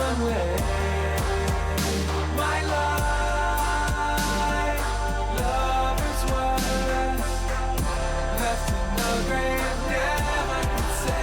one way. My life, lover's words, left in the grave, never could say.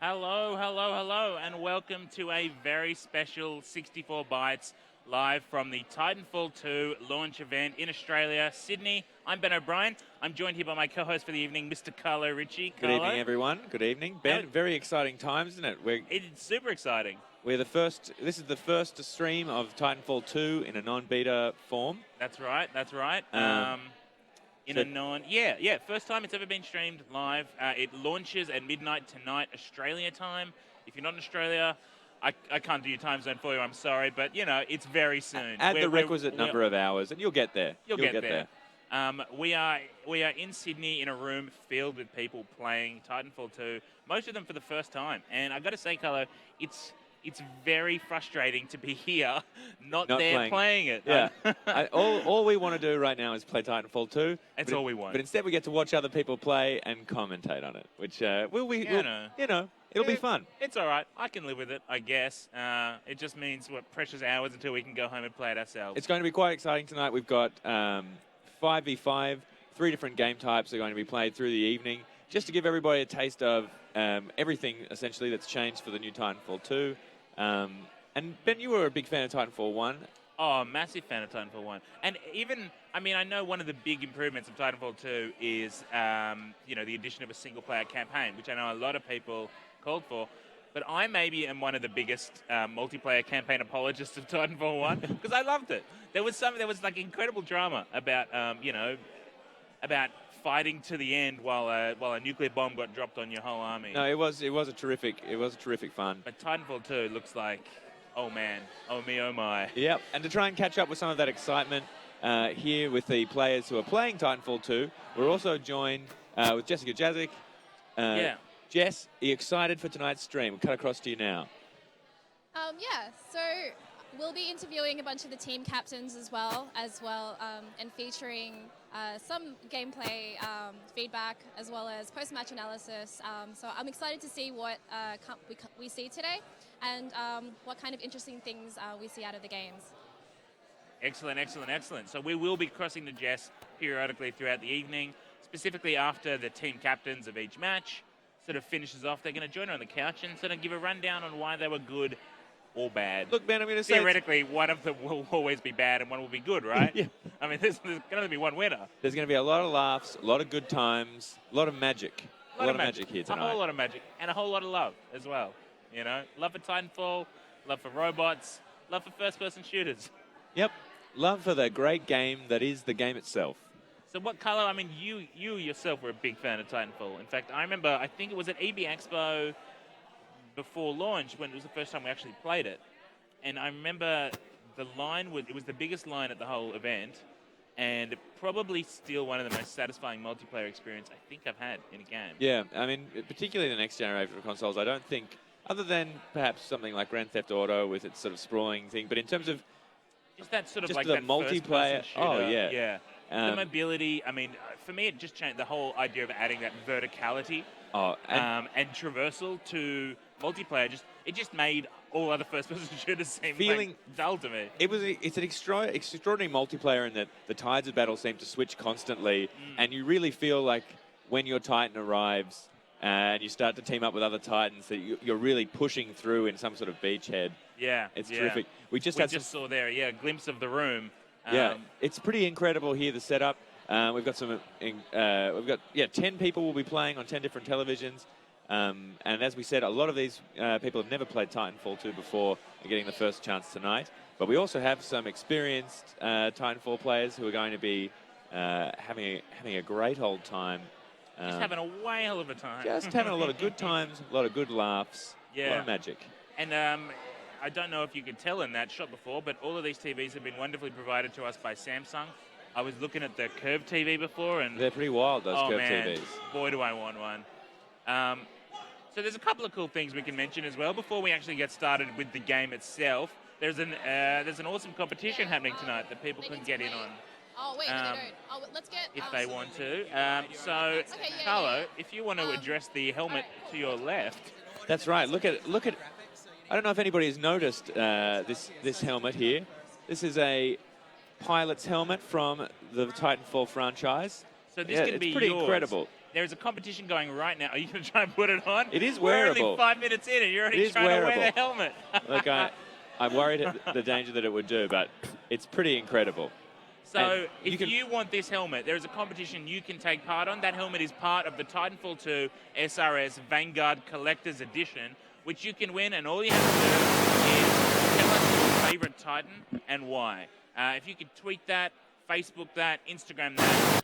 Hello, hello, hello, and welcome to a very special 64 Bytes live from the Titanfall 2 launch event in Australia, Sydney. I'm Ben O'Brien. I'm joined here by my co-host for the evening, Mr. Carlo Ritchie. Good evening, everyone. Good evening. Ben, very exciting times, isn't it? It's super exciting. This is the first stream of Titanfall 2 in a non-beta form. That's right, that's right. in a first time it's ever been streamed live. It launches at midnight tonight, Australia time. If you're not in Australia, I can't do your time zone for you. I'm sorry, but it's very soon. Add the requisite number of hours, and you'll get there. You'll get there. We are in Sydney in a room filled with people playing Titanfall 2. Most of them for the first time, and I got to say, Carlo, it's very frustrating to be here, not there playing it. Yeah. all we want to do right now is play Titanfall 2. That's all we want. But instead we get to watch other people play and commentate on it, which it'll be fun. It's all right. I can live with it, I guess. It just means precious hours until we can go home and play it ourselves. It's going to be quite exciting tonight. We've got 5v5, 3 different game types are going to be played through the evening, just to give everybody a taste of everything, essentially, that's changed for the new Titanfall 2. And Ben, you were a big fan of Titanfall 1. Oh, massive fan of Titanfall 1. And even, I know one of the big improvements of Titanfall 2 is, the addition of a single-player campaign, which I know a lot of people called for. But I maybe am one of the biggest multiplayer campaign apologists of Titanfall 1 because I loved it. There was incredible drama about, about fighting to the end while a nuclear bomb got dropped on your whole army. No, it was a terrific fun. But Titanfall 2 looks like, oh man, oh me, oh my. Yep, and to try and catch up with some of that excitement here with the players who are playing Titanfall 2, we're also joined with Jessica Jazik. Jess, are you excited for tonight's stream? We'll cut across to you now. So we'll be interviewing a bunch of the team captains as well, and featuring some gameplay feedback as well as post-match analysis. So I'm excited to see what we see today and what kind of interesting things we see out of the games. Excellent, excellent, excellent. So we will be crossing to Jess periodically throughout the evening, specifically after the team captains of each match sort of finishes off. They're going to join her on the couch and sort of give a rundown on why they were good or bad. Look, man, I'm going to say... Theoretically, one of them will always be bad and one will be good, right? Yeah. There's going to be one winner. There's going to be a lot of laughs, a lot of good times, a lot of magic. A lot of magic here tonight. A whole lot of magic. And a whole lot of love as well. Love for Titanfall, love for robots, love for first-person shooters. Yep. Love for the great game that is the game itself. So what color, you yourself were a big fan of Titanfall. In fact, I remember, I think it was at EB Expo before launch when it was the first time we actually played it. And I remember the line, it was the biggest line at the whole event and probably still one of the most satisfying multiplayer experience I think I've had in a game. Yeah, particularly the next generation of consoles, I don't think, other than perhaps something like Grand Theft Auto with its sort of sprawling thing, but in terms of just that sort of the multiplayer, yeah. The mobility, for me, it just changed the whole idea of adding that verticality and traversal to multiplayer. It just made all other first-person shooters seem dull to me. It's an extraordinary multiplayer in that the tides of battle seem to switch constantly, and you really feel like when your Titan arrives and you start to team up with other Titans, that you're really pushing through in some sort of beachhead. Yeah, it's terrific. We just saw there, a glimpse of the room. It's pretty incredible here, the setup. We've got 10 people will be playing on 10 different televisions. And as we said, a lot of these people have never played Titanfall 2 before and getting the first chance tonight. But we also have some experienced Titanfall players who are going to be having a great old time. Just having a whale of a time. Just having a lot of good times, a lot of good laughs, a lot of magic. And I don't know if you could tell in that shot before, but all of these TVs have been wonderfully provided to us by Samsung. I was looking at the curved TV before, and they're pretty wild, those curved TVs. Boy, do I want one. So there's a couple of cool things we can mention as well before we actually get started with the game itself. There's an awesome competition happening tonight that people can get in on. Oh, wait, no, they don't. Oh, let's get... If they want to. Carlo, if you want to address the helmet to your left... That's right. Look at. I don't know if anybody has noticed this helmet here. This is a pilot's helmet from the Titanfall franchise. So this can be it's pretty yours. Incredible. There's a competition going right now. Are you going to try and put it on? It is wearable. We're only 5 minutes in and you're already trying to wear the helmet. Look, I'm worried at the danger that it would do, but it's pretty incredible. So if you want this helmet, there is a competition you can take part on. That helmet is part of the Titanfall 2 SRS Vanguard Collector's Edition, which you can win, and all you have to do is tell us your favorite Titan and why. If you could tweet that, Facebook that, Instagram that,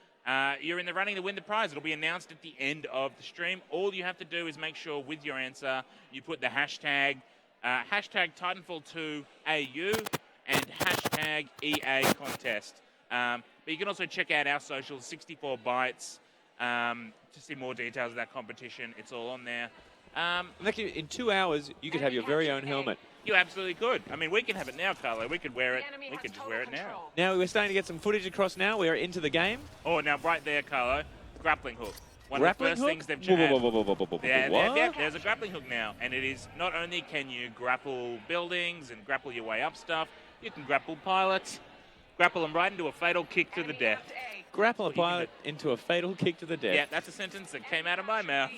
you're in the running to win the prize. It'll be announced at the end of the stream. All you have to do is make sure with your answer you put the hashtag Titanfall2AU and hashtag EA contest. But you can also check out our socials, 64 Bytes, to see more details of that competition. It's all on there. In 2 hours, you could have your very own helmet. You absolutely could. I mean, we can have it now, Carlo. We could wear it. We could just wear it now. Now, we're starting to get some footage across now. We're into the game. Oh, now right there, Carlo, grappling hook. One Grappling of the hook? first things they've What? Yeah, there's a grappling hook now. And it is not only can you grapple buildings and grapple your way up stuff, you can grapple pilots, grapple them right into a fatal kick to the death. Grapple a pilot into a fatal kick to the death. Yeah, that's a sentence that came out of my mouth.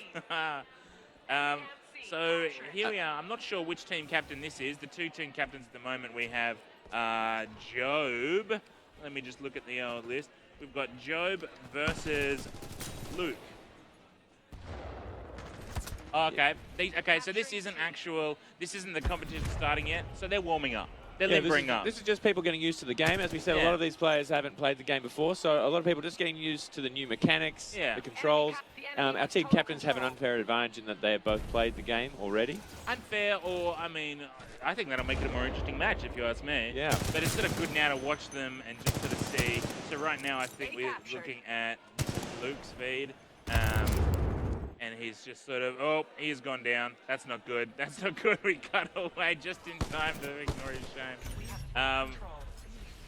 So here we are. I'm not sure which team captain this is. The two team captains at the moment we have Job. Let me just look at the old list. We've got Job versus Luke. Okay. So this isn't the competition starting yet. So they're warming up. They're limbering up. This is just people getting used to the game. As we said, a lot of these players haven't played the game before, so a lot of people just getting used to the new mechanics, the controls. Our team captains have an unfair advantage in that they have both played the game already. Unfair, or, I mean, I think that'll make it a more interesting match, if you ask me. Yeah. But it's sort of good now to watch them and just sort of see. So right now, I think we're looking at Luke's feed. And he's just sort of, he's gone down. That's not good. That's not good. We cut away just in time to ignore his shame.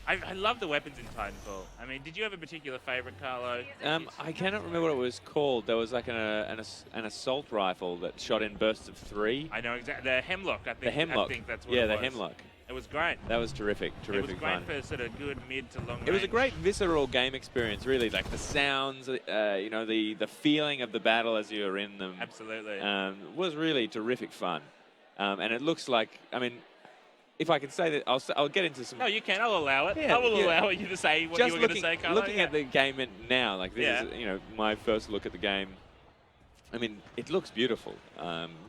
I love the weapons in Titanfall. I mean, did you have a particular favorite, Carlo? I cannot remember what it was called. There was like an assault rifle that shot in bursts of 3. I know exactly. The Hemlock, I think. The Hemlock. I think that's what it was. Yeah, the Hemlock. It was great. That was terrific. It was great for sort of good mid to long range. It was a great visceral game experience, really. Like the sounds, the feeling of the battle as you were in them. Absolutely. Was really terrific fun. And it looks like, I mean, if I can say that, I'll get into some... No, you can. I'll allow it. Yeah, I will allow you to say what you were going to say, Carlo. Looking at the game now, like this is, my first look at the game. I mean, it looks beautiful.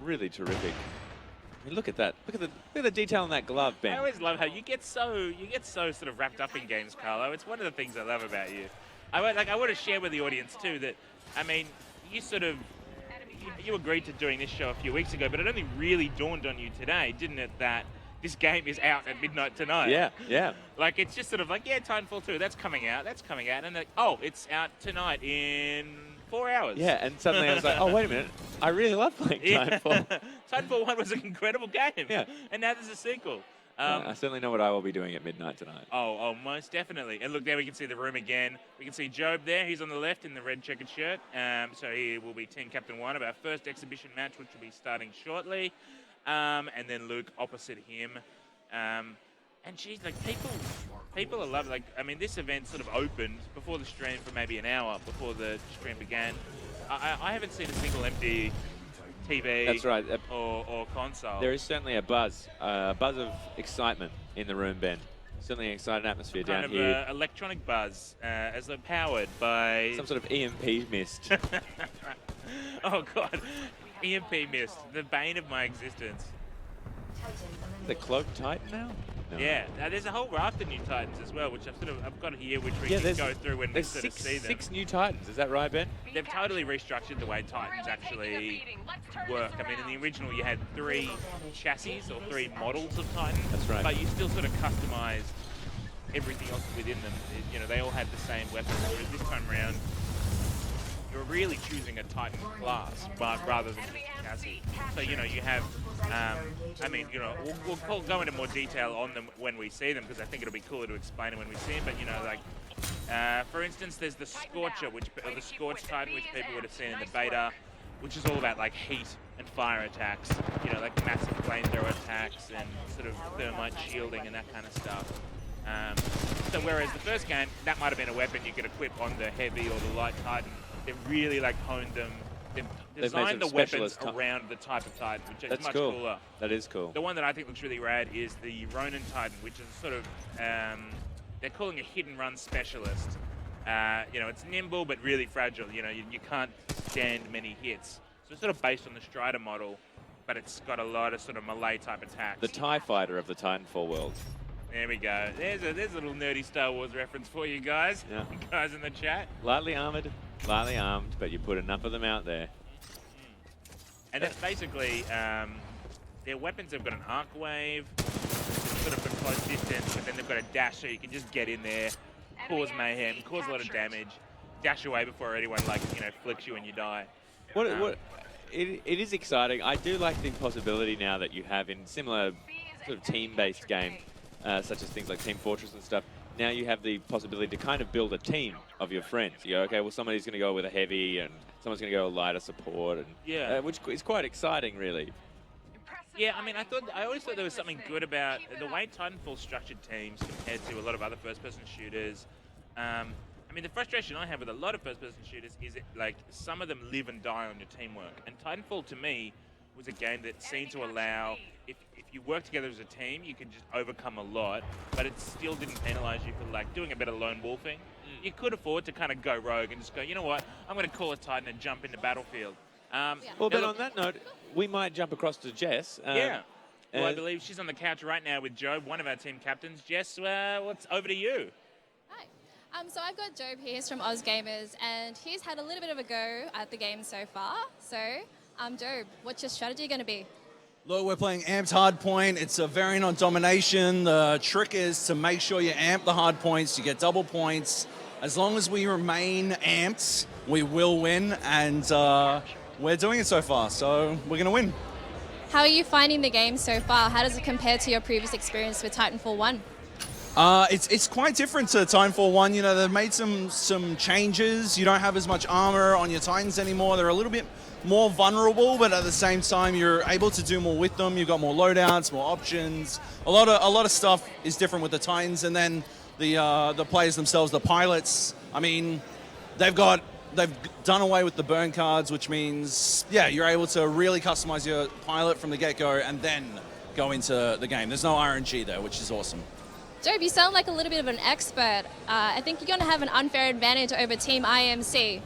Really terrific. I mean, look at that. Look at the detail in that glove, Ben. I always love how you get so sort of wrapped up in games, Carlo. It's one of the things I love about you. I want to share with the audience too that, I mean, you agreed to doing this show a few weeks ago, but it only really dawned on you today, didn't it, that this game is out at midnight tonight? Yeah. Like, it's just sort of like, Titanfall 2, that's coming out, and like, it's out tonight in 4 hours. Yeah, and suddenly I was like, oh, wait a minute. I really love playing Titanfall. Titanfall 1 was an incredible game. Yeah. And now there's a sequel. I certainly know what I will be doing at midnight tonight. Oh, most definitely. And look, there we can see the room again. We can see Job there. He's on the left in the red checkered shirt. So he will be Team Captain 1 of our first exhibition match, which will be starting shortly. And then Luke opposite him. And geez, like people are loving. Like, I mean, this event sort of opened before the stream for maybe an hour before the stream began. I haven't seen a single empty TV. That's right. Or console. There is certainly a buzz of excitement in the room, Ben. Certainly an excited atmosphere down here. Kind of electronic buzz, as though powered by some sort of EMP mist. Oh God, EMP mist, the bane of my existence. The Cloaked Titan now? No. Yeah, there's a whole raft of new Titans as well, which I've got here, which we can go through when we sort of see them. 6 new Titans, is that right, Ben? They've totally restructured the way Titans actually work. I mean, in the original you had 3 chassis or 3 models of Titan. That's right. But you still sort of customized everything else within them. They all had the same weapons, whereas this time around, you're really choosing a Titan class, but rather than just a chassis. So, you have, I mean, we'll go into more detail on them when we see them, because I think it'll be cooler to explain it when we see them. But, for instance, there's the Scorcher, the Scorch Titan, which people would have seen in the beta, which is all about, like, heat and fire attacks, like massive flamethrower attacks and sort of thermite shielding and that kind of stuff. So whereas the first game, that might have been a weapon you could equip on the heavy or the light Titan, they've really honed them. They've designed the weapons around the type of Titan, which is much cooler. That is cool. The one that I think looks really rad is the Ronin Titan, which is sort of, they're calling a hit and run specialist. It's nimble but really fragile. You can't stand many hits. So it's sort of based on the Strider model, but it's got a lot of sort of melee type attacks. The TIE fighter of the Titanfall world. There we go. There's a little nerdy Star Wars reference for you guys. Yeah. Guys in the chat. Lightly armored, lightly armed, but you put enough of them out there. And that's basically, their weapons have got an arc wave, sort of a close distance, but then they've got a dash so you can just get in there, cause mayhem, cause a lot of damage, dash away before anyone, like, you know, flicks you and you die. It is exciting. I do like the possibility now that you have in similar sort of team-based games, such as things like Team Fortress and stuff. Now you have the possibility to kind of build a team of your friends. You go, okay, well, somebody's going to go with a heavy, and someone's going to go a lighter support, and Yeah. which is quite exciting, really. Yeah, I mean, I always thought there was something good about the way Titanfall structured teams compared to a lot of other first-person shooters. I mean, the frustration I have with a lot of first-person shooters is like some of them live and die on your teamwork. And Titanfall, to me, was a game that seemed to allow, if you work together as a team, you can just overcome a lot, but it still didn't penalize you for like doing a bit of lone wolfing. You could afford to kind of go rogue and just go, you know what, I'm going to call a Titan and jump into Battlefield. Well, but on that note, we might jump across to Jess. Yeah. Well, I believe she's on the couch right now with Job, one of our team captains. Jess, what's over to you? Hi. So I've got Job here. He's from Oz Gamers, and he's had a little bit of a go at the game so far. So, Job, what's your strategy going to be? Look, we're playing amped hardpoint. It's a variant on domination. The trick is to make sure you amp the hard points. You get double points. As long as we remain amped, we will win, and we're doing it so far, so we're going to win. How are you finding the game so far? How does it compare to your previous experience with Titanfall 1? It's quite different to Titanfall 1. You know, they've made some changes. You don't have as much armor on your Titans anymore. They're a little bit more vulnerable, but at the same time, you're able to do more with them. You've got more loadouts, more options. A lot of stuff is different with the Titans, and then the players themselves, the pilots. I mean, they've done away with the burn cards, which means, yeah, you're able to really customize your pilot from the get-go and then go into the game. There's no RNG there, which is awesome. Job, you sound like a little bit of an expert. I think you're going to have an unfair advantage over Team IMC.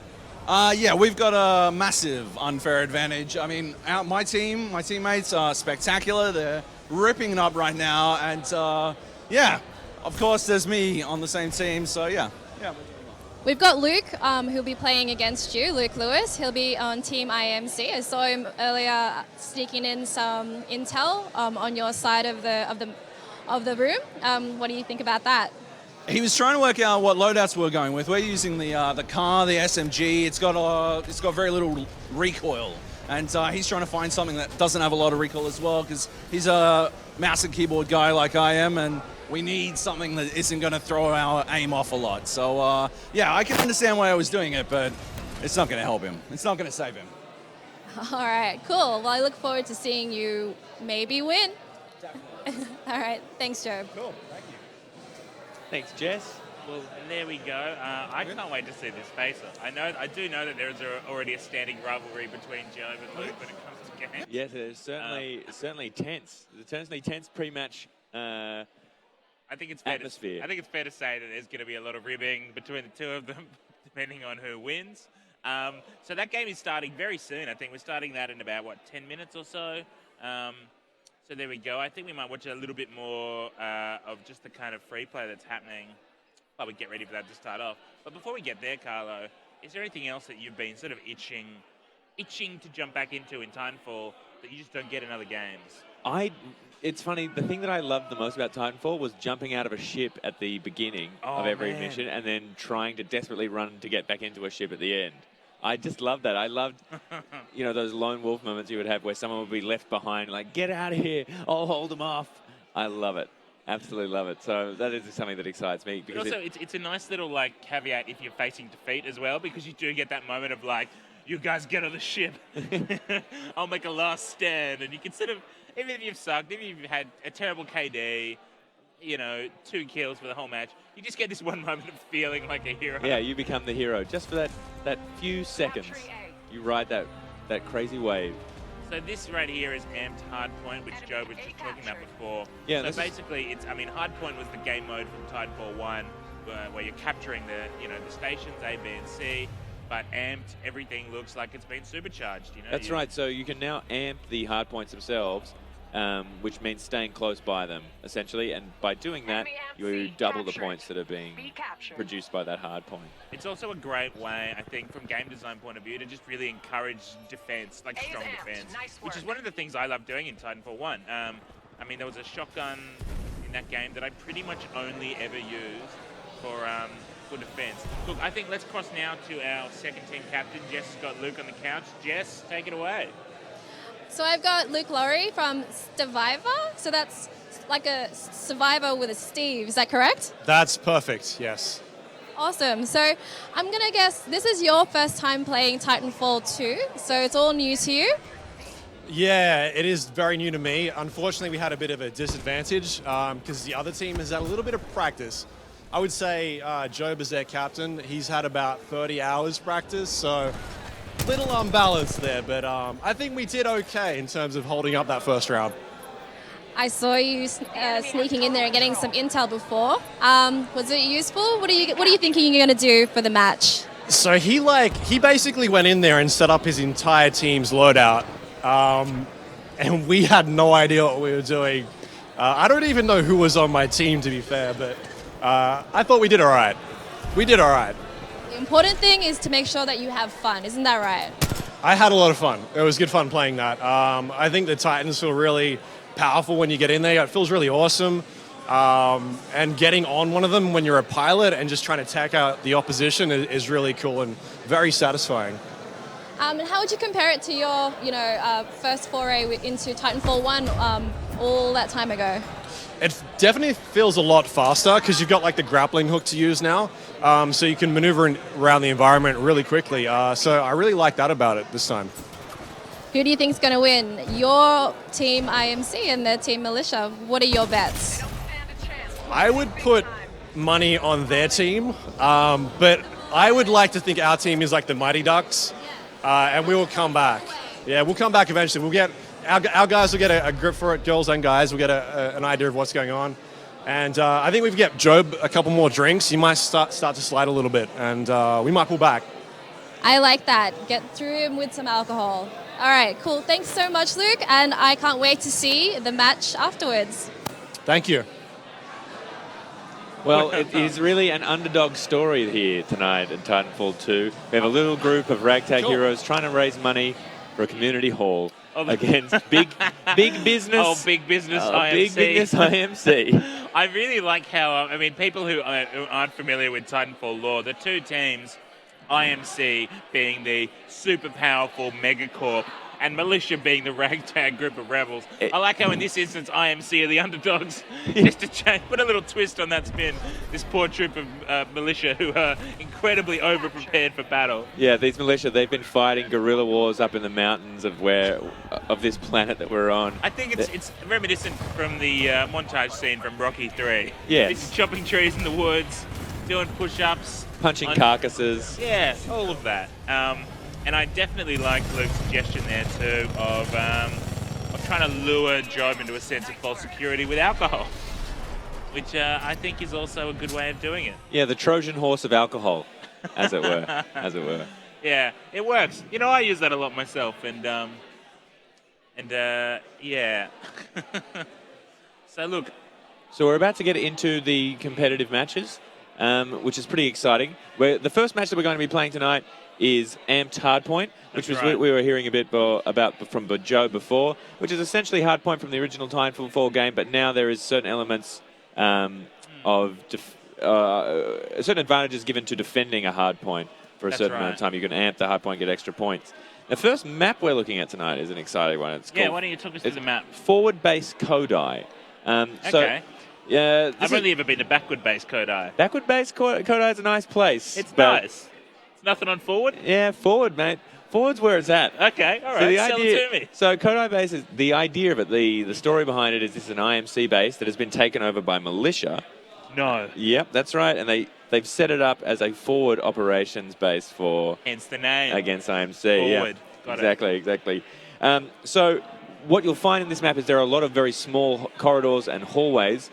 Yeah, we've got a massive unfair advantage. I mean, my teammates are spectacular. They're ripping it up right now. And, yeah, of course, there's me on the same team. So, yeah. We've got Luke, who'll be playing against you, Luke Lewis. He'll be on Team IMC. I saw him earlier sneaking in some intel on your side of the room. What do you think about that? He was trying to work out what loadouts we're going with. We're using the car, the SMG. It's got very little recoil, and he's trying to find something that doesn't have a lot of recoil as well, because he's a mouse and keyboard guy like I am, and we need something that isn't going to throw our aim off a lot. So yeah, I can understand why I was doing it, but it's not going to help him. It's not going to save him. All right, cool. Well, I look forward to seeing you maybe win. Definitely. All right, thanks, Job. Cool. Thank you. Thanks, Jess. Well, there we go. I can't wait to see this face-off. I do know that there is already a standing rivalry between Job and Luke when it comes to games. Yes, it is certainly tense. It's a certainly tense pre-match I think it's fair atmosphere. I think it's fair to say that there's going to be a lot of ribbing between the two of them, depending on who wins. So that game is starting very soon. I think we're starting that in about 10 minutes or so. So there we go. I think we might watch a little bit more of just the kind of free play that's happening while we get ready for that to start off. But before we get there, Carlo, is there anything else that you've been sort of itching to jump back into in Titanfall that you just don't get in other games? It's funny, the thing that I loved the most about Titanfall was jumping out of a ship at the beginning of every mission and then trying to desperately run to get back into a ship at the end. I just loved that. I loved, those lone wolf moments you would have where someone would be left behind, like, get out of here, I'll hold them off. I love it. Absolutely love it. So that is something that excites me. But also, it's a nice little, caveat if you're facing defeat as well, because you do get that moment of, you guys get on the ship. I'll make a last stand. And you can sort of, even if you've sucked, even if you've had a terrible KD, 2 kills for the whole match, you just get this one moment of feeling like a hero. Yeah, you become the hero. Just for that few seconds, you ride that crazy wave. So this right here is amped hardpoint, which Joe was just talking about before. Yeah, so basically, hardpoint was the game mode from Titanfall 1, where you're capturing the stations A, B, and C. But amped, everything looks like it's been supercharged. That's right. So you can now amp the hardpoints themselves, which means staying close by them, essentially. And by doing that, you double the points that are being produced by that hard point. It's also a great way, I think, from game design point of view, to just really encourage defense, like strong defense, which is one of the things I love doing in Titanfall 1. I mean, there was a shotgun in that game that I pretty much only ever used for defense. Look, I think let's cross now to our second team captain. Jess has got Luke on the couch. Jess, take it away. So I've got Luke Laurie from Survivor. So that's like a survivor with a Steve. Is that correct? That's perfect, yes. Awesome. So I'm going to guess this is your first time playing Titanfall 2. So it's all new to you. Yeah, it is very new to me. Unfortunately, we had a bit of a disadvantage because the other team has had a little bit of practice. I would say Job is their captain. He's had about 30 hours practice, so little unbalanced there. But I think we did okay in terms of holding up that first round. I saw you sneaking in there and getting some intel before. Was it useful? What are you thinking you're going to do for the match? So he basically went in there and set up his entire team's loadout. And we had no idea what we were doing. I don't even know who was on my team, to be fair, but I thought we did all right. We did all right. The important thing is to make sure that you have fun. Isn't that right? I had a lot of fun. It was good fun playing that. I think the Titans feel really powerful when you get in there. It feels really awesome. And getting on one of them when you're a pilot and just trying to take out the opposition is really cool and very satisfying. And how would you compare it to your, first foray into Titanfall 1 all that time ago? It definitely feels a lot faster because you've got like the grappling hook to use now, so you can maneuver around the environment really quickly. So I really like that about it this time. Who do you think is going to win? Your team IMC and their team Militia. What are your bets? I would put money on their team, but I would like to think our team is like the Mighty Ducks. And we will come back. Yeah, we'll come back eventually. We'll get our guys will get a grip for it. Girls and guys will get an idea of what's going on. And I think if we get Job a couple more drinks, he might start to slide a little bit, and we might pull back. I like that. Get through him with some alcohol. All right, cool. Thanks so much, Luke, and I can't wait to see the match afterwards. Thank you. Well, it is really an underdog story here tonight in Titanfall 2. We have a little group of ragtag heroes trying to raise money for a community hall against big business. Oh, big business IMC. Big business IMC. I really like how, people who aren't familiar with Titanfall lore, the two teams, IMC being the super powerful megacorp, and Militia being the ragtag group of rebels. I like how in this instance IMC are the underdogs. Just to put a little twist on that spin. This poor troop of Militia who are incredibly over-prepared for battle. Yeah, these Militia, they've been fighting guerrilla wars up in the mountains of this planet that we're on. I think it's reminiscent from the montage scene from Rocky 3. Yes. This is chopping trees in the woods, doing push-ups. Punching carcasses. Yeah, all of that. And I definitely like Luke's suggestion there too of trying to lure Job into a sense of false security with alcohol, which I think is also a good way of doing it. Yeah, the Trojan horse of alcohol, as it were. Yeah, it works. I use that a lot myself, and yeah. So we're about to get into the competitive matches, which is pretty exciting. The first match that we're going to be playing tonight is Amped Hardpoint, which was we were hearing a bit about from Joe before, which is essentially Hardpoint from the original Titanfall game, but now there is certain elements of certain advantages given to defending a hardpoint for a certain amount of time. You can amp the hardpoint, get extra points. The first map we're looking at tonight is an exciting one. Why don't you talk us through the map? Forward base Kodai. Okay. Yeah, I've only ever been to backward base Kodai. Backward base Kodai is a nice place. It's nice. It's nothing on forward? Yeah, forward, mate. Forward's where it's at. Okay, all right. Sell it to me. So Kodai base is the idea of it. The story behind it is this is an IMC base that has been taken over by Militia. No. Yep, that's right. And they've set it up as a forward operations base for hence the name against IMC. Forward. Yeah, exactly. So what you'll find in this map is there are a lot of very small corridors and hallways,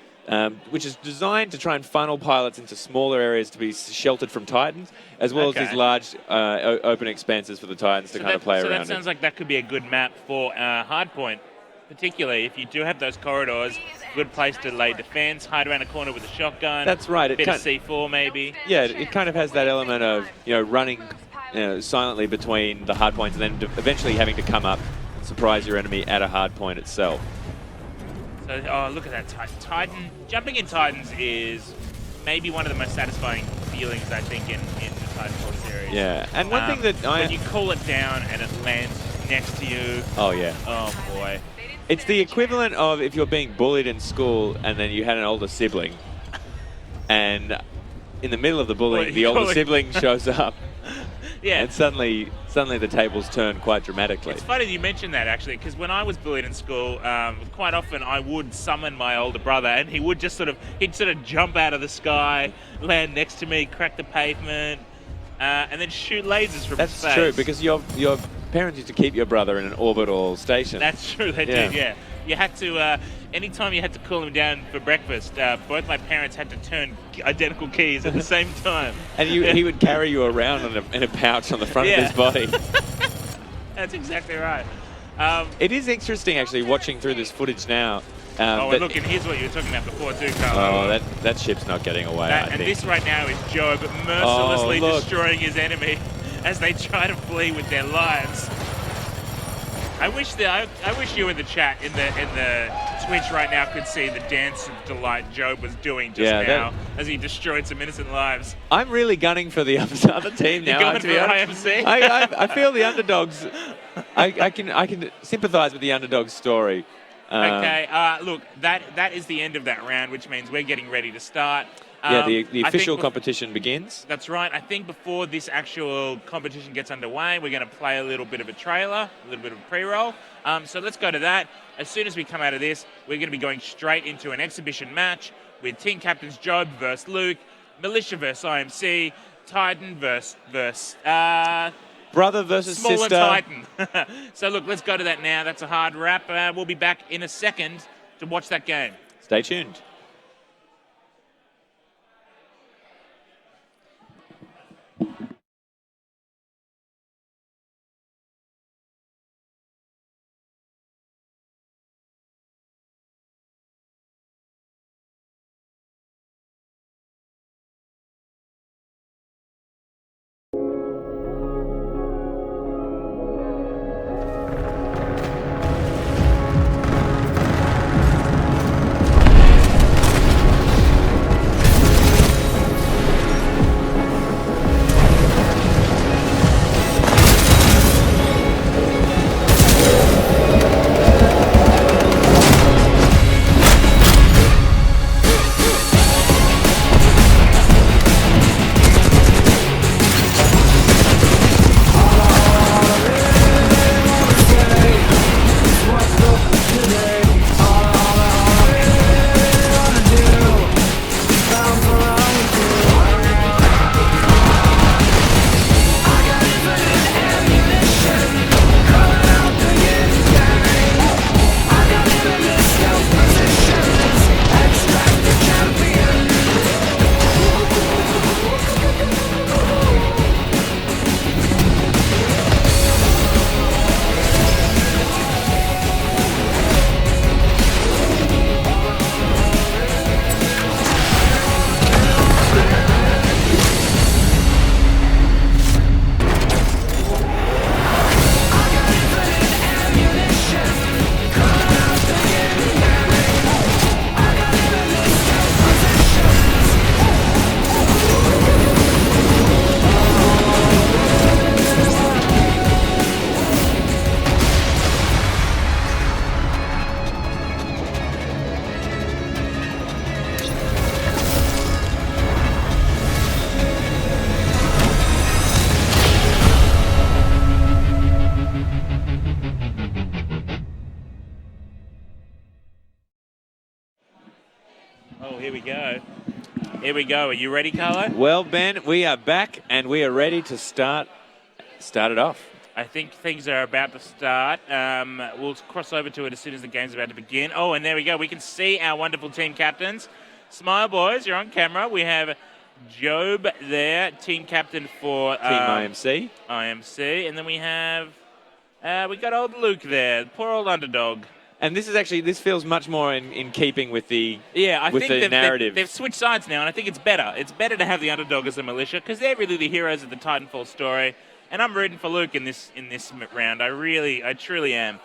which is designed to try and funnel pilots into smaller areas to be sheltered from Titans, as well as these large open expanses for the Titans to kind of play around. So that sounds like that could be a good map for Hardpoint. particularly if you do have those corridors, good place to lay defense, hide around a corner with a shotgun. That's right. Bit of C4 maybe. Yeah, it kind of has that element of, running silently between the hard points and then eventually having to come up and surprise your enemy at a hard point itself. So, oh, look at that Titan. Jumping in Titans is maybe one of the most satisfying feelings, I think, in the Titanfall series. Yeah, and one thing that when you call it down and it lands next to you. Oh, yeah. Oh, boy. It's the equivalent of if you're being bullied in school and then you had an older sibling, and in the middle of the bullying, the older sibling shows up. Yeah. And suddenly the tables turn quite dramatically. It's funny that you mentioned that, actually, because when I was bullied in school, quite often I would summon my older brother, and he would just he'd jump out of the sky, land next to me, crack the pavement, and then shoot lasers from space. That's true, because your parents used to keep your brother in an orbital station. That's true, they did, yeah. You had to, anytime you had to cool him down for breakfast, both my parents had to turn identical keys at the same time. And he would carry you around in a pouch on the front of his body. That's exactly right. It is interesting, actually, watching through this footage now. And look, and here's what you were talking about before too, Carlo. Oh, that ship's not getting away, I think. This right now is Job mercilessly destroying his enemy as they try to flee with their lives. I wish you in the chat, in the Twitch right now, could see the dance of delight Job was doing just now as he destroyed some innocent lives. I'm really gunning for the other team now. You're going for IMC? I feel the underdogs. I can sympathise with the underdog's story. Okay, look, that is the end of that round, which means we're getting ready to start. The official competition begins. That's right. I think before this actual competition gets underway, we're going to play a little bit of a trailer, a little bit of a pre-roll. So let's go to that. As soon as we come out of this, we're going to be going straight into an exhibition match with team captains Job versus Luke, Militia versus IMC, Titan versus brother versus smaller sister. Titan. So look, let's go to that now. That's a hard wrap. We'll be back in a second to watch that game. Stay tuned. Here we go. Are you ready, Carlo? Well, Ben, we are back and we are ready to start it off. I think things are about to start. We'll cross over to it as soon as the game's about to begin. Oh, and there we go. We can see our wonderful team captains. Smile, boys. You're on camera. We have Job there, team captain for Team IMC. IMC. And then we have, we got old Luke there, poor old underdog. And this feels much more in keeping with the Yeah, I with think the narrative. they've switched sides now, and I think it's better. It's better to have the underdog as the militia because they're really the heroes of the Titanfall story. And I'm rooting for Luke in this round. I truly am.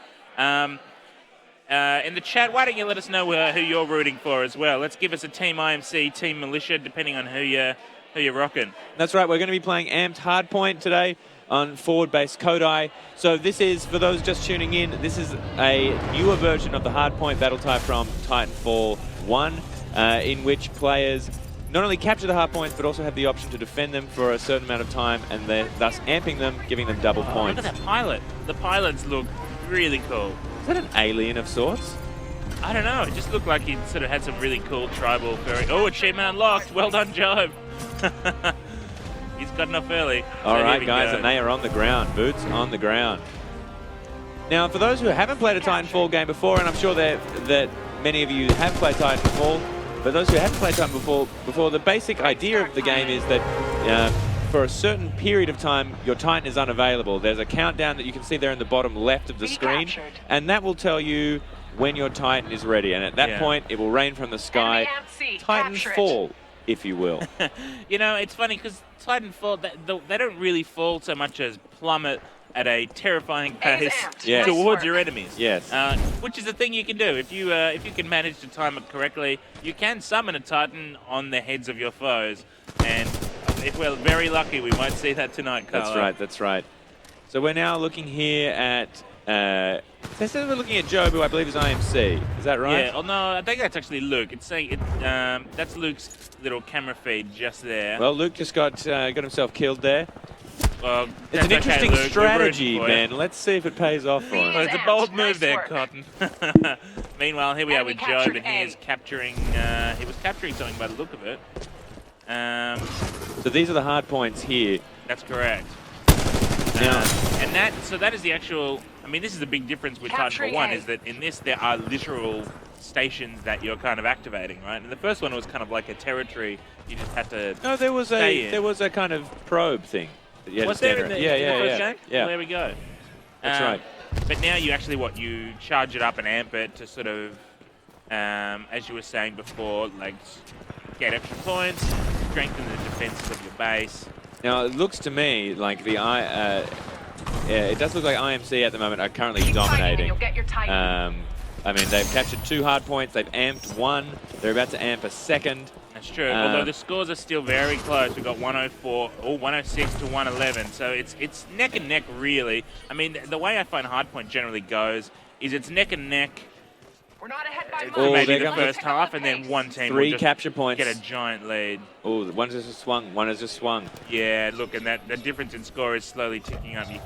In the chat, why don't you let us know who you're rooting for as well? Let's give us a Team IMC, Team Militia, depending on who you're rocking. That's right. We're going to be playing Amped Hardpoint today on forward-based Kodai. So this is, for those just tuning in, this is a newer version of the Hardpoint battle type from Titanfall 1, in which players not only capture the hardpoints, but also have the option to defend them for a certain amount of time, and they're thus amping them, giving them double points. Look at that pilot. The pilots look really cool. Is that an alien of sorts? I don't know. It just looked like he sort of had some really cool tribal furry. Oh, achievement unlocked. Well done, Job. He's got enough early. All So right, here we guys, go. and they are on the ground. Boots on the ground. Now, for those who haven't played a Titanfall game before, and I'm sure that many of you have played Titanfall, but those who haven't played Titanfall before, the basic idea of the game is that for a certain period of time, your Titan is unavailable. There's a countdown that you can see there in the bottom left of the screen, and that will tell you when your Titan is ready. And at that point, it will rain from the sky. Titanfall, if you will. You know, it's funny because Titanfall, they don't really fall so much as plummet at a terrifying pace Yes. towards your enemies. Yes. Which is a thing you can do. If you can manage to time it correctly, you can summon a Titan on the heads of your foes. And if we're very lucky, we might see that tonight, Carlo. That's right, that's right. So we're now looking here at... they said we're looking at Job, who I believe is IMC. Is that right? Yeah, oh no, I think that's actually Luke. It's saying that's Luke's little camera feed just there. Well, Luke just got himself killed there. Well, It's an that's okay, interesting Luke. We're strategy, rooting for you. man. Let's see if it pays off for him. Well, it's a bold move there, Cotton. Meanwhile, here we are with Job, and he is capturing. He was capturing something by the look of it. So these are the hard points here. That's correct. Now, And that is the actual. I mean, this is the big difference with Titanfall 1 is that in this there are literal stations that you're kind of activating, right? And the first one was kind of like a territory you just had to. no, there was stay in. a kind of probe thing. That you had Was to stand there in around. the, in the first game? Yeah. Well, there we go. That's right. But now you actually you charge it up and amp it to sort of, as you were saying before, like get extra points, strengthen the defenses of your base. Now it looks to me like it does look like IMC at the moment are currently dominating. I mean, they've captured 2 hard points. They've amped 1. They're about to amp a second. That's true. Although the scores are still very close. We've got 104, 106 to 111. So it's neck and neck, really. I mean, the way I find hardpoint generally goes is it's neck and neck. We're not ahead by Oh, much. Maybe they're the going first half, and then one team 3 will just capture points. get a giant lead. Oh, one has just swung. One has just swung. Yeah, look, and the difference in score is slowly ticking up. You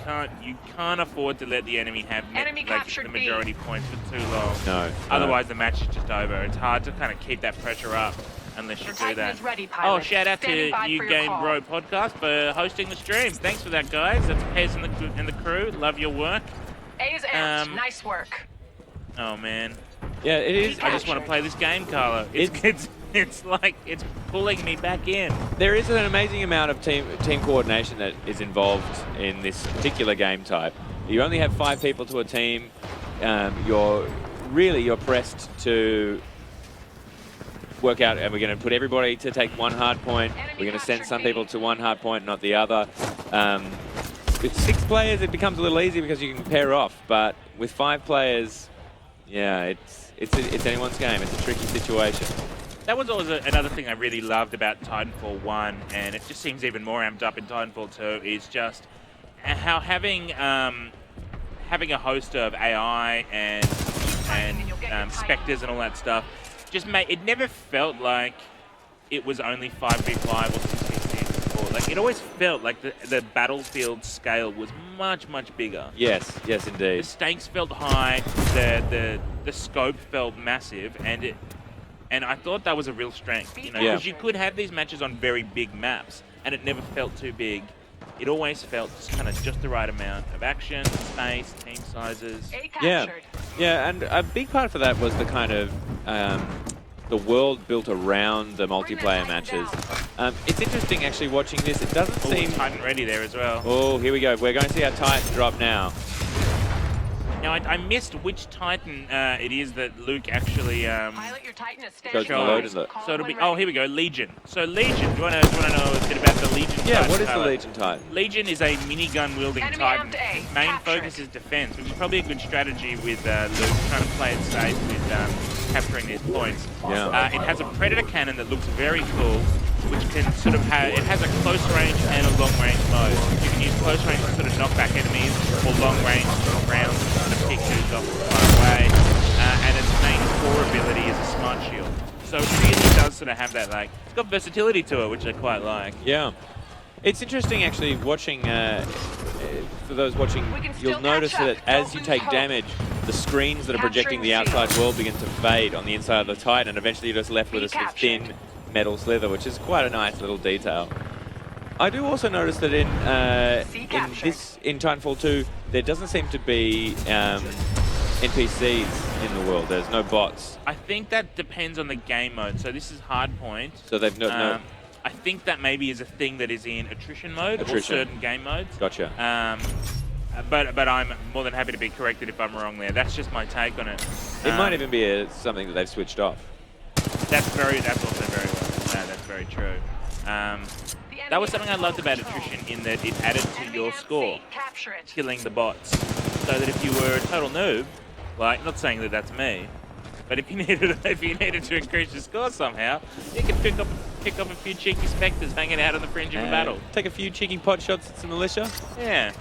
can't afford to let the enemy have Enemy the captured B. majority points for too long. No. Otherwise, the match is just over. It's hard to kind of keep that pressure up unless you Your do Titan that. is ready, Oh, pilot. shout out to Standing by You for your Game call. Bro podcast for hosting the stream. Thanks for that, guys. That's Pez and the crew. Love your work. A is amped. Nice work. Oh man, Yeah, it is. I just want to play this game, Carlo. It's like it's pulling me back in. There is an amazing amount of team coordination that is involved in this particular game type. You only have 5 people to a team. You're pressed to work out, and we're going to put everybody to take 1 hard point. We're going to send some people to 1 hard point, not the other. With 6 players, it becomes a little easier because you can pair off. But with 5 players, yeah, it's anyone's game. It's a tricky situation. That was always another thing I really loved about Titanfall 1, and it just seems even more amped up in Titanfall 2, is just how having a host of AI and specters and all that stuff just it never felt like it was only 5v5 or 6v6, or like it always felt like the battlefield scale was much bigger. Yes, yes, The indeed. stakes felt high, the scope felt massive, and I thought that was a real strength, you know, Yeah. because you could have these matches on very big maps, and it never felt too big. It always felt just the right amount of action, space, team sizes. A Yeah, captured. yeah, and a big part for that was the kind of the world built around the multiplayer matches. It's interesting actually watching this. It doesn't Oh, seem. Titan ready there as well. Oh, here we go. We're going to see our Titan drop now. Now, I missed which Titan it is that Luke actually Pilot, your Titan is Goes standing to load in by. the- Call so it'll be, when oh, ready. here we go, Legion. So Legion, do you want to know a bit about the Legion Yeah, Titan, what is the Tyler? Legion Titan? Legion is a minigun wielding Enemy Titan. amped A. Its main Capture focus it. is defense, which is probably a good strategy with Luke trying to play it safe with capturing these points. Yeah. It has a Predator cannon that looks very cool, which can sort of have, it has a close range and a long range mode. You can use close range to sort of knock back enemies, or long range rounds to sort of pick dudes off far away. And its main core ability is a smart shield. So it really does sort of have that, like, it's got versatility to it, which I quite like. Yeah. It's interesting actually watching, for those watching, We can still you'll notice catch that up. as Don't you lose take hope. damage, the screens that are projecting the Capturing outside world begin to fade on the inside of the Titan, and eventually you're just left with Be a sort of captured. thin metal slither, which is quite a nice little detail. I do also notice that in captured. in Titanfall 2, there doesn't seem to be NPCs in the world. There's no bots, I think that depends on the game mode. So this is hardpoint. so they've no. I think that maybe is a thing that is in attrition mode or Attrition. certain game modes. Gotcha. But I'm more than happy to be corrected if I'm wrong there. That's just my take on it. It might even be something that they've switched off. That's also very well. That's very true. That was something I loved about attrition in that it added to Enemy your amped score, C. Capture it. killing the bots. So that if you were a total noob, like not saying that that's me, but if you needed to increase your score somehow, you could pick up a few cheeky specters hanging out on the fringe of a battle. Take a few cheeky pot shots at some militia. Yeah.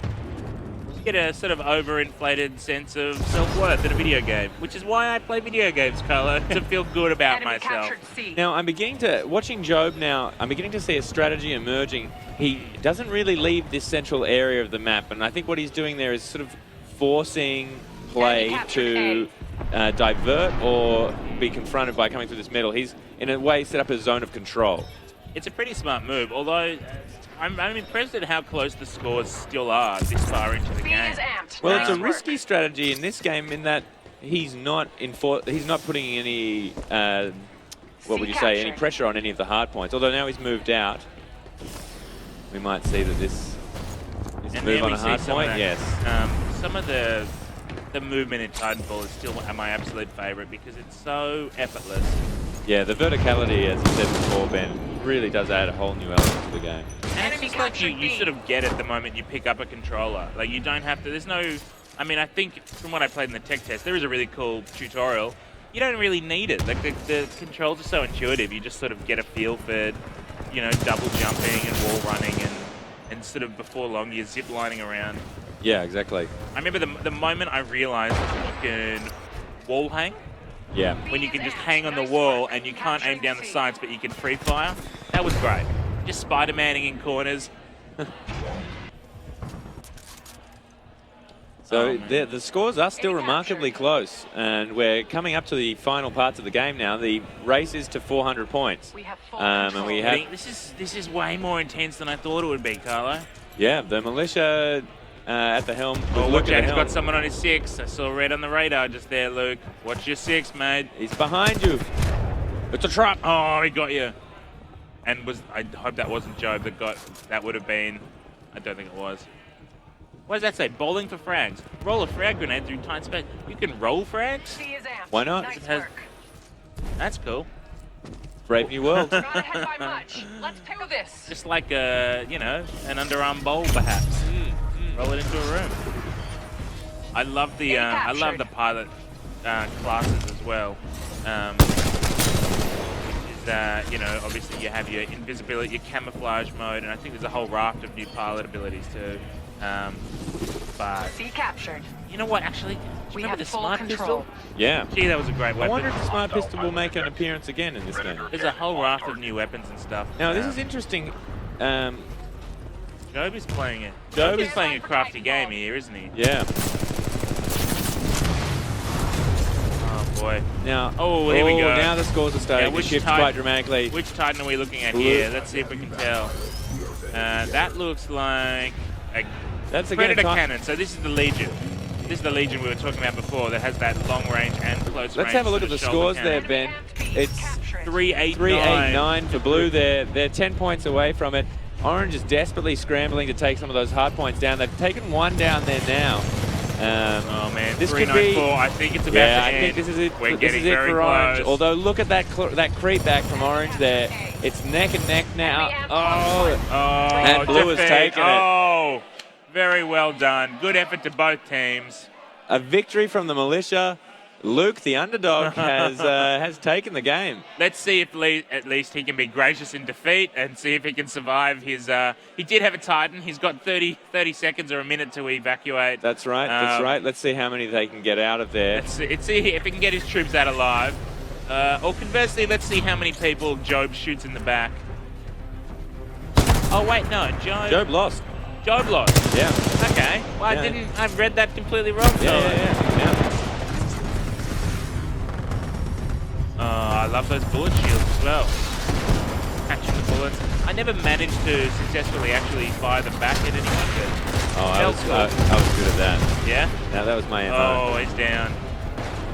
Get a sort of overinflated sense of self-worth in a video game, which is why I play video games, Carlo, to feel good about Enemy myself. captured C. Now, I'm beginning to, watching Job now, I'm beginning to see a strategy emerging. He doesn't really leave this central area of the map, and I think what he's doing there is sort of forcing play Enemy captured to divert or be confronted by coming through this middle. He's, in a way, set up a zone of control. It's a pretty smart move, although I'm impressed at how close the scores still are this far into the B game. is amped. Well, Nice it's a work. risky strategy in this game in that he's not putting any, what would you say, any captured. pressure on any of the hard points. Although now he's moved out, we might see that this is a And move there on we a see hard some point. of that. Yes. Some of the movement in Titanfall is still my absolute favorite because it's so effortless. Yeah, the verticality, as you said before, Ben, really does add a whole new element to the game. And it's Enemy just like you captured B. sort of get it the moment you pick up a controller. Like you don't have to, there's no, I mean, I think from what I played in the tech test, there is a really cool tutorial. You don't really need it. Like the controls are so intuitive. You just sort of get a feel for, you know, double jumping and wall running and sort of before long you're zip lining around. Yeah, exactly. I remember the moment I realized you can wall hang. Yeah. When you can just hang on the wall and you can't aim down the sides, but you can free fire. That was great. Just Spider-Maning in corners. So Oh, man. the scores are still remarkably close, and we're coming up to the final parts of the game now. The race is to 400 points. We have full And control. we I have, think this is way more intense than I thought it would be, Carlo. yeah, the militia at the helm. Oh, Look watch at the out, he's helm. got someone on his 6. I saw red on the radar just there, Luke. Watch your 6, mate. He's behind you. It's a trap. Oh, he got you. And I hope that wasn't Job that would have been, I don't think it was. What does that say? Bowling for frags. Roll a frag grenade through tight space. You can roll frags? C is amped. Why not? Nice It has- work. That's cool. Brave new world. Not ahead by much. Let's pick this. Just like an underarm bowl, perhaps. Roll it into a room. I love the pilot classes as well. Obviously you have your invisibility, your camouflage mode, and I think there's a whole raft of new pilot abilities too. But C captured. you know what? Actually, do you We remember have the full smart control. pistol? Yeah. Gee, that was a great I weapon. wonder if the smart pistol will make an appearance again in this game. There's a whole raft of new weapons and stuff. Now, this is interesting. Job is playing it. Job Job is is- playing a crafty game here, isn't he? Yeah. Oh boy. Now, Oh, here we go. Now the scores are starting to which shift Titan- quite dramatically. Which Titan are we looking at here? Let's see if we can tell. That looks like a That's again a Predator time. cannon. So this is the Legion. This is the Legion we were talking about before that has that long range and close range. Let's have a look at sort the of shoulder scores there, cannon. Ben. It's 3-8-9. 3-8-9 for Blue. They're 10 points away from it. Orange is desperately scrambling to take some of those hard points down. They've taken one down there now. Oh man, this could 394. be. I think it's about Yeah, to I end. think this is it. We're This getting is it very for Orange. close. Although look at that creep back from Orange there. It's neck and neck now. Oh, And Blue has defeat. taken it. Oh, very well done. Good effort to both teams. A victory from the Militia. Luke, the underdog, has taken the game. Let's see if at least he can be gracious in defeat and see if he can survive his... he did have a Titan. He's got 30 seconds or a minute to evacuate. That's right. That's right. Let's see how many they can get out of there. Let's see if he can get his troops out alive. Or conversely, let's see how many people Job shoots in the back. Oh, wait, no. Job lost. Job lost. Yeah. Okay. Well, Yeah. I read that completely wrong. Yeah. Oh, I love those bullet shields as well. Catching the bullets. I never managed to successfully actually fire them back at anyone, but I was good at that. yeah? No, that was my MO. Oh, he's down.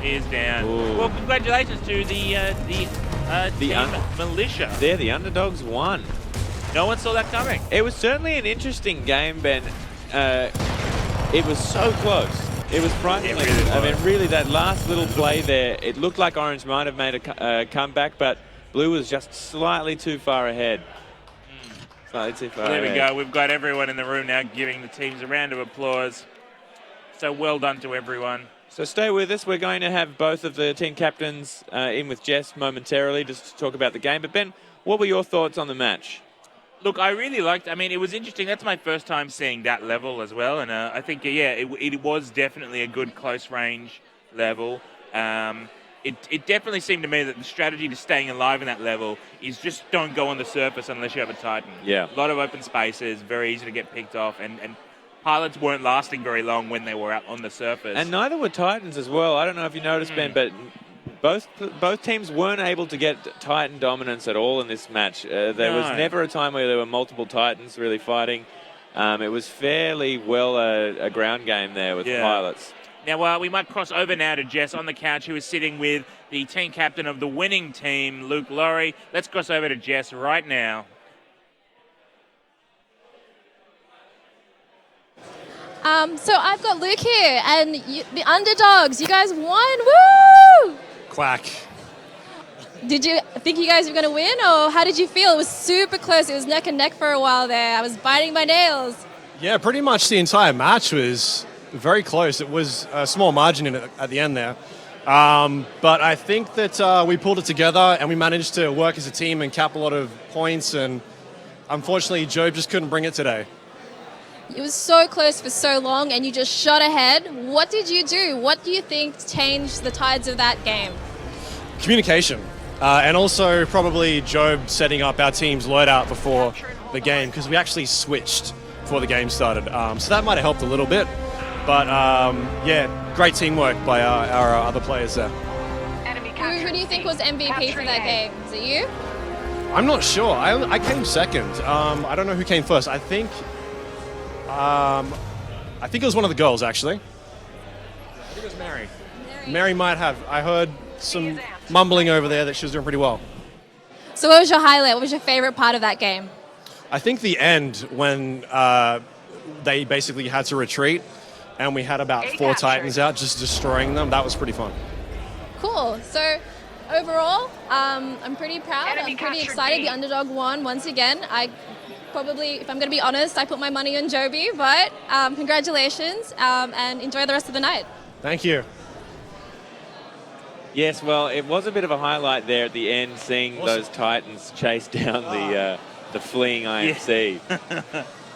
He is down. Ooh. Well, congratulations to the team Militia. There, the underdogs won. No one saw that coming. It was certainly an interesting game, Ben. It was so close. It was frightening. It really was. I mean, really, that last little play there, it looked like Orange might have made a comeback, but Blue was just slightly too far ahead. Slightly too far There we ahead. go. We've got everyone in the room now giving the teams a round of applause. So well done to everyone. So stay with us. We're going to have both of the team captains in with Jess momentarily just to talk about the game. But Ben, what were your thoughts on the match? Look, I really liked. I mean, it was interesting. That's my first time seeing that level as well, and I think it was definitely a good close range level. It definitely seemed to me that the strategy to staying alive in that level is just don't go on the surface unless you have a Titan. Yeah. A lot of open spaces, very easy to get picked off, and pilots weren't lasting very long when they were out on the surface. And neither were Titans as well. I don't know if you noticed, Ben, but both teams weren't able to get Titan dominance at all in this match. There was never a time where there were multiple Titans really fighting. It was fairly well a ground game there with the pilots. Now, we might cross over now to Jess on the couch, who is sitting with the team captain of the winning team, Luke Laurie. Let's cross over to Jess right now. So I've got Luke here, and the underdogs, you guys won, woo! Quack. Did you think you guys were going to win, or how did you feel? It was super close. It was neck and neck for a while there. I was biting my nails. Yeah, pretty much the entire match was very close. It was a small margin in it at the end there. But I think that we pulled it together and we managed to work as a team and cap a lot of points. And unfortunately, Job just couldn't bring it today. It was so close for so long, and you just shot ahead. What did you do? What do you think changed the tides of that game? Communication. And also probably Job setting up our team's loadout before the game, because we actually switched before the game started. So that might have helped a little bit. But yeah, great teamwork by our other players there. Who do you think was MVP for that game? Is it you? I'm not sure. I came second. I don't know who came first. I think it was one of the girls, actually. I think it was Mary. Mary might have. I heard some mumbling over there that she was doing pretty well. So what was your highlight? What was your favorite part of that game? I think the end when they basically had to retreat and we had about 4 Titans out just destroying them. That was pretty fun. Cool. So overall, I'm pretty proud. I'm pretty excited. The underdog won once again. I probably, if I'm going to be honest, I put my money on Joby, but congratulations and enjoy the rest of the night. Thank you. Yes, well, it was a bit of a highlight there at the end, seeing those Titans chase down the fleeing IMC.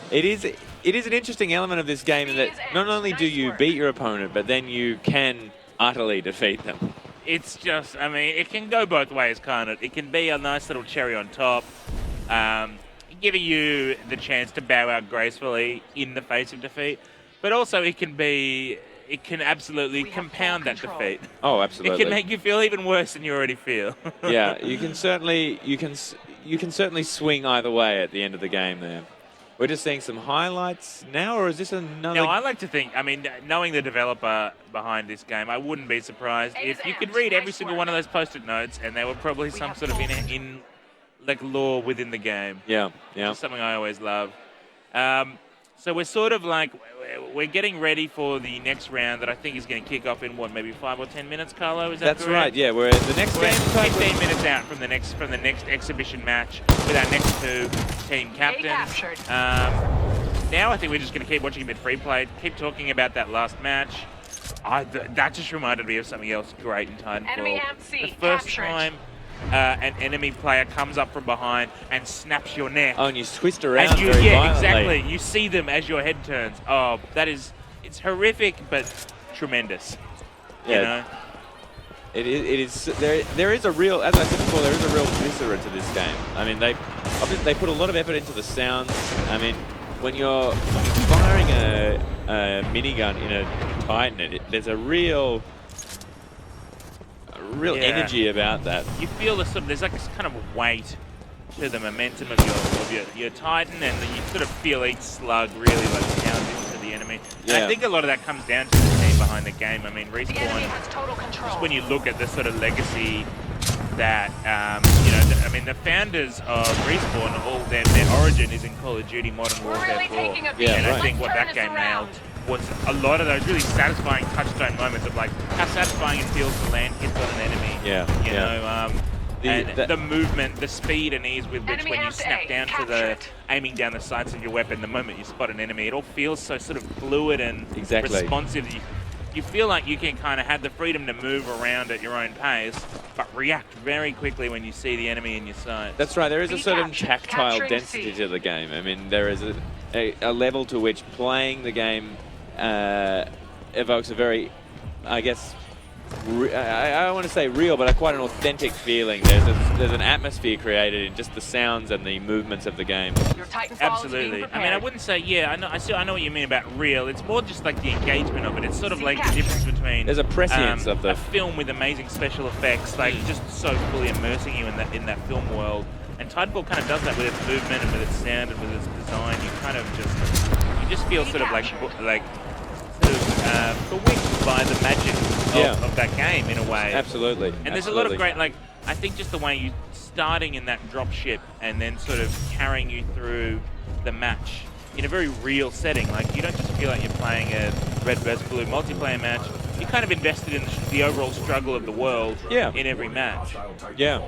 It is an interesting element of this game in that not only do you beat your opponent, but then you can utterly defeat them. It's just, I mean, it can go both ways, can't it? It can be a nice little cherry on top, giving you the chance to bow out gracefully in the face of defeat, but also it can absolutely compound that defeat. Oh, absolutely. It can make you feel even worse than you already feel. Yeah, you can certainly swing either way at the end of the game there. We're just seeing some highlights now, or is this another? No, I like to think, I mean, knowing the developer behind this game, I wouldn't be surprised if you could read every single one of those post-it notes and there were probably some sort of like lore within the game. Yeah, yeah. Which is something I always love. So we're sort of like, we're getting ready for the next round that I think is going to kick off in what, maybe 5 or 10 minutes, Carlo? Is that That's correct? right. Yeah, we're the next We're game. 15 minutes out from the next exhibition match with our next two team captains. captured. Now I think we're just going to keep watching a bit free play, keep talking about that last match. That just reminded me of something else great in Titanfall. Enemy MC The first captured. time an enemy player comes up from behind and snaps your neck. Oh, and you twist around And you, very yeah, violently. exactly. You see them as your head turns. Oh, it's horrific, but tremendous. Yeah. You know? It is there is a real, as I said before, there is a real viscera to this game. I mean, they put a lot of effort into the sounds. I mean, when you're firing a minigun in a Titan, there's a real Yeah. energy about that. You feel there's like this kind of weight to the momentum of your Titan, and you sort of feel each slug really like pound into the enemy. And I Yeah. think a lot of that comes down to the team behind the game. I mean, The enemy Respawn, has total control. just when you look at the sort of legacy that, I mean, the founders of Respawn, all their origin is in Call of Duty Modern We're Warfare really 4. taking a beat. Yeah, And I right. think what Let's that turn game this around. nailed was a lot of those really satisfying touchstone moments of like how satisfying it feels to land hits on an enemy. Yeah, You yeah. know, the movement, the speed and ease with which Enemy when you has snap A, down to capture the it. aiming down the sights of your weapon the moment you spot an enemy, it all feels so sort of fluid and Exactly. responsive. You feel like you can kind of have the freedom to move around at your own pace, but react very quickly when you see the enemy in your sight. That's right. There is a B certain captured. tactile Capturing density C. to the game. I mean, there is a level to which playing the game evokes a very, I guess, I don't want to say real, but quite an authentic feeling. There's an atmosphere created in just the sounds and the movements of the game. Your Titanfall is Absolutely. being I prepared. mean, I wouldn't say, I know what you mean about real. It's more just like the engagement of it. It's sort of like the difference between There's a prescience of the a film with amazing special effects, like just so fully immersing you in that film world. And Titanfall kind of does that with its movement and with its sound and with its design. You kind of just feel sort of bewitched by the magic of that game in a way. Absolutely. And there's a lot of great, like, I think just the way you starting in that drop ship and then sort of carrying you through the match in a very real setting. Like, you don't just feel like you're playing a red versus blue multiplayer match. You're kind of invested in the overall struggle of the world in every match. Yeah,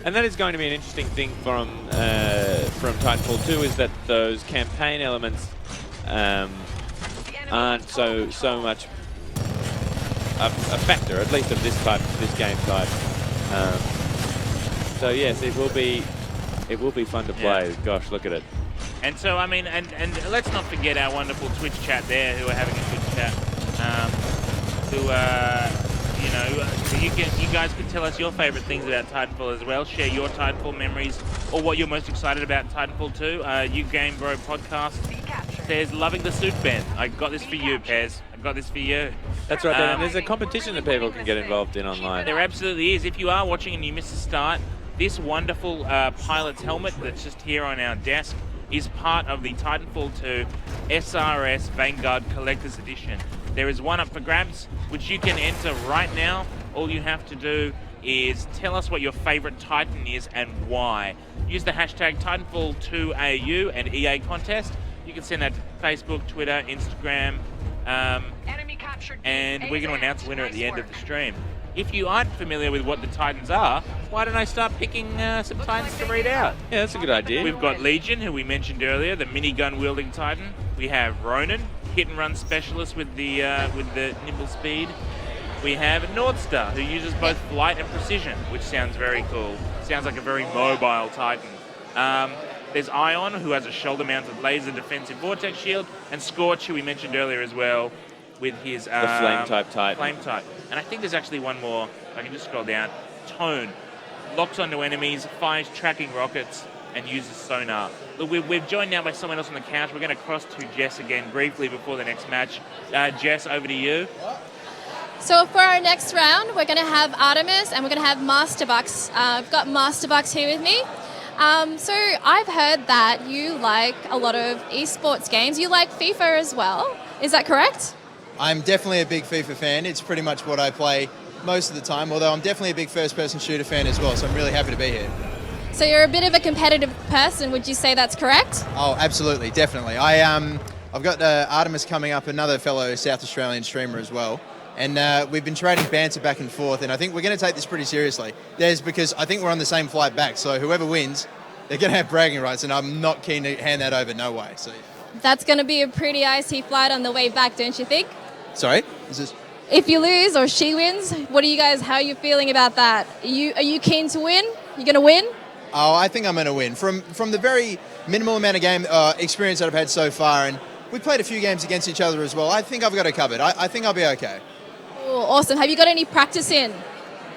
and that is going to be an interesting thing from Titanfall 2 is that those campaign elements aren't so much a factor, at least of this game type. So yes, it will be fun to play. Yeah. Gosh, look at it. And so, I mean, and let's not forget our wonderful Twitch chat there, who are having a Twitch chat. You guys can tell us your favorite things about Titanfall as well. Share your Titanfall memories or what you're most excited about in Titanfall 2. You Game Bro podcast says, loving the suit, Ben. I got this for you, Pez. I got this for you. That's right. And there's a competition that people can get involved in online. There absolutely is. If you are watching and you missed the start, this wonderful pilot's helmet that's just here on our desk is part of the Titanfall 2 SRS Vanguard Collector's Edition. There is one up for grabs, which you can enter right now. All you have to do is tell us what your favorite Titan is and why. Use the hashtag Titanfall2AU and EA contest. You can send that to Facebook, Twitter, Instagram, Enemy captured. and we're going to announce a winner at the end of the stream. If you aren't familiar with what the Titans are, why don't I start picking some Titans to read out? Yeah, that's a good idea. We've got Legion, who we mentioned earlier, the minigun-wielding Titan. We have Ronin, hit-and-run specialist with the nimble speed. We have Northstar, who uses both flight and precision, which sounds very cool. Sounds like a very mobile Titan. There's Ion, who has a shoulder-mounted laser defensive vortex shield, and Scorch, who we mentioned earlier as well, with his the flame-type Titan. Flame-type. And I think there's actually one more. I can just scroll down. Tone. Locks onto enemies, fires tracking rockets, and uses sonar. Look, we're joined now by someone else on the couch. We're going to cross to Jess again briefly before the next match. Jess, over to you. So for our next round, we're going to have Artemis and we're going to have Masterbucks. I've got Masterbucks here with me. So I've heard that you like a lot of esports games. You like FIFA as well. Is that correct? I'm definitely a big FIFA fan. It's pretty much what I play most of the time, although I'm definitely a big first-person shooter fan as well, so I'm really happy to be here. So you're a bit of a competitive person. Would you say that's correct? Oh, absolutely, definitely. I've got Artemis coming up, another fellow South Australian streamer as well. And we've been trading banter back and forth, and I think we're going to take this pretty seriously. Because I think we're on the same flight back, so whoever wins, they're going to have bragging rights, and I'm not keen to hand that over, no way. So, That's going to be a pretty icy flight on the way back, don't you think? sorry? Is this... If you lose or she wins, how are you feeling about that? Are you keen to win? You going to win? Oh, I think I'm going to win. From the very minimal amount of game experience that I've had so far, and we played a few games against each other as well, I think I've got it covered. I think I'll be okay. Oh, awesome. Have you got any practice in?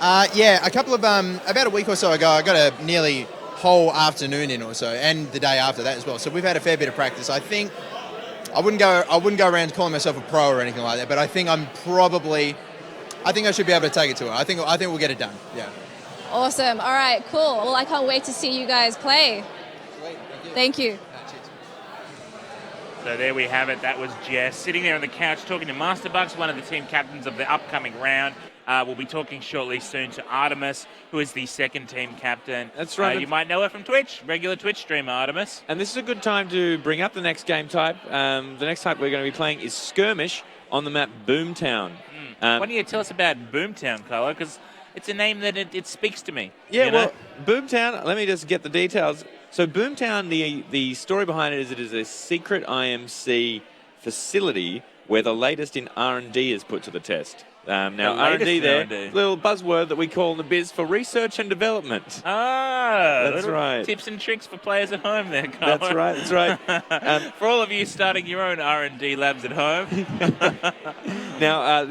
Yeah, a couple of about a week or so ago, I got a nearly whole afternoon in or so, and the day after that as well. So we've had a fair bit of practice. I think I wouldn't go around calling myself a pro or anything like that, but I think I should be able to take it to her. I think we'll get it done. Yeah. Awesome. All right, cool. Well, I can't wait to see you guys play. Sweet. Thank you. So there we have it. That was Jess sitting there on the couch talking to Masterbucks, one of the team captains of the upcoming round. We'll be talking shortly soon to Artemis, who is the second team captain. That's right. You might know her from Twitch, regular Twitch streamer, Artemis. And this is a good time to bring up the next game type. The next type we're going to be playing is Skirmish on the map Boomtown. Why don't you tell us about Boomtown, Carlo? Because it's a name that it speaks to me. Yeah, you know? well, Boomtown, let me just get the details. So Boomtown, the story behind it is a secret IMC facility where the latest in R&D is put to the test. Now, R&D there, R&D. little buzzword that we call in the biz for research and development. That's right. Tips and tricks for players at home there, Carlo. That's right. For all of you starting your own R&D labs at home. Now,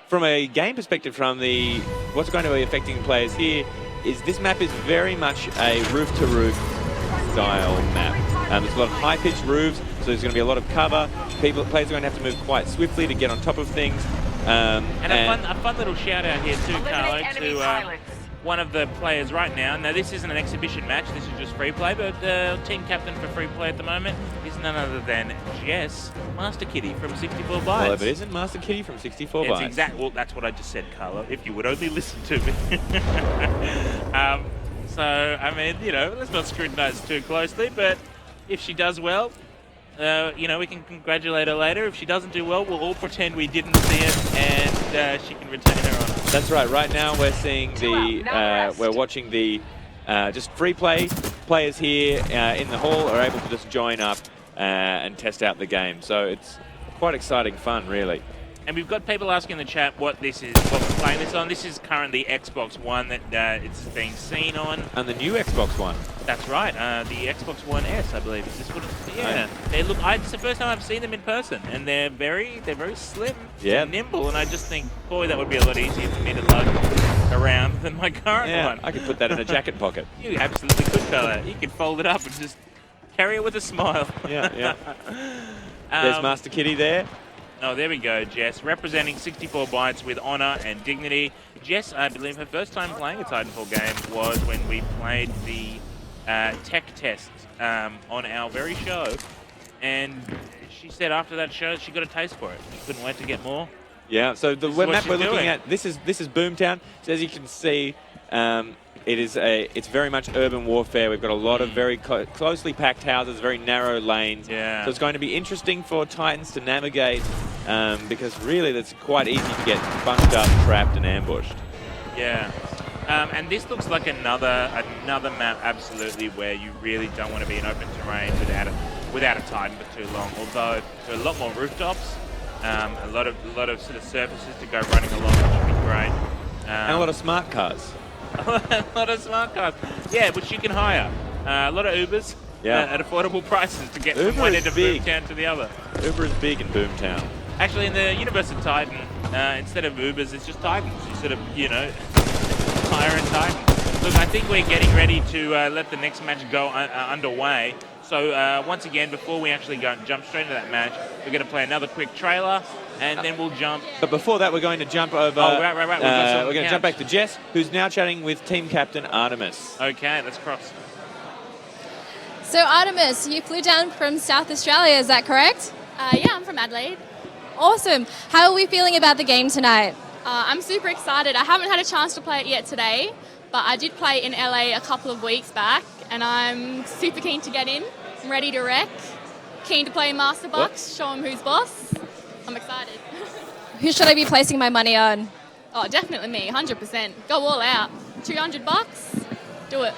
from a game perspective, what's going to be affecting players here is this map is very much a roof-to-roof style map. There's a lot of high-pitched roofs, so there's going to be a lot of cover. Players are going to have to move quite swiftly to get on top of things. And a fun little shout out here too, Carlo, enemy to pilots. one of the players right now. Now, this isn't an exhibition match, this is just free play, but the team captain for free play at the moment is none other than Jess, Master Kitty from 64 Bytes. Well, if it isn't Master Kitty from 64 Bytes. Well, that's what I just said, Carlo, if you would only listen to me. So, I mean, let's not scrutinize too closely, but if she does well, we can congratulate her later. If she doesn't do well, we'll all pretend we didn't see it, and she can retain her honor. That's right. Right now, we're seeing we're watching the just free play players here in the hall are able to just join up and test out the game. So it's quite exciting fun, really. And we've got people asking in the chat what we're playing this on. This is currently Xbox One that it's being seen on. And the new Xbox One. That's right, the Xbox One S, I believe. Is this what it's, yeah. It's the first time I've seen them in person, and they're very slim, and nimble, and I just think, boy, that would be a lot easier for me to lug around than my current one. I could put that in a jacket pocket. You absolutely could, fella. You could fold it up and just carry it with a smile. Yeah. There's Master Kitty there. Oh, there we go, Jess, representing 64 Bytes with honor and dignity. Jess, I believe her first time playing a Titanfall game was when we played the tech test on our very show, and she said after that show she got a taste for it. She couldn't wait to get more. Yeah, so the map we're looking at, this is Boomtown. So as you can see, it's very much urban warfare. We've got a lot of very closely packed houses, very narrow lanes. Yeah. So it's going to be interesting for Titans to navigate because really it's quite easy to get bunched up, trapped, and ambushed. Yeah. And this looks like another map, absolutely, where you really don't want to be in open terrain without a Titan for too long. Although there are a lot more rooftops, a lot of sort of surfaces to go running along, which would be great. And a lot of smart cars. A lot of smart cars. Yeah, which you can hire. A lot of Ubers at affordable prices to get from one end of Boomtown to the other. Uber is big in Boomtown. Actually, in the universe of Titan, instead of Ubers, it's just Titans. You sort of, hire a Titan. Look, I think we're getting ready to let the next match go underway. So once again, before we actually go and jump straight into that match, we're going to play another quick trailer, and then we'll jump. But before that, we're going to jump over. Oh, right. We're going to jump back to Jess, who's now chatting with team captain Artemis. Okay, let's cross. So Artemis, you flew down from South Australia, is that correct? Yeah, I'm from Adelaide. Awesome. How are we feeling about the game tonight? I'm super excited. I haven't had a chance to play it yet today, but I did play in LA a couple of weeks back, and I'm super keen to get in. I'm ready to wreck. Keen to play Master Bucks, show him who's boss. I'm excited. Who should I be placing my money on? Oh, definitely me, 100%. Go all out. $200, do it.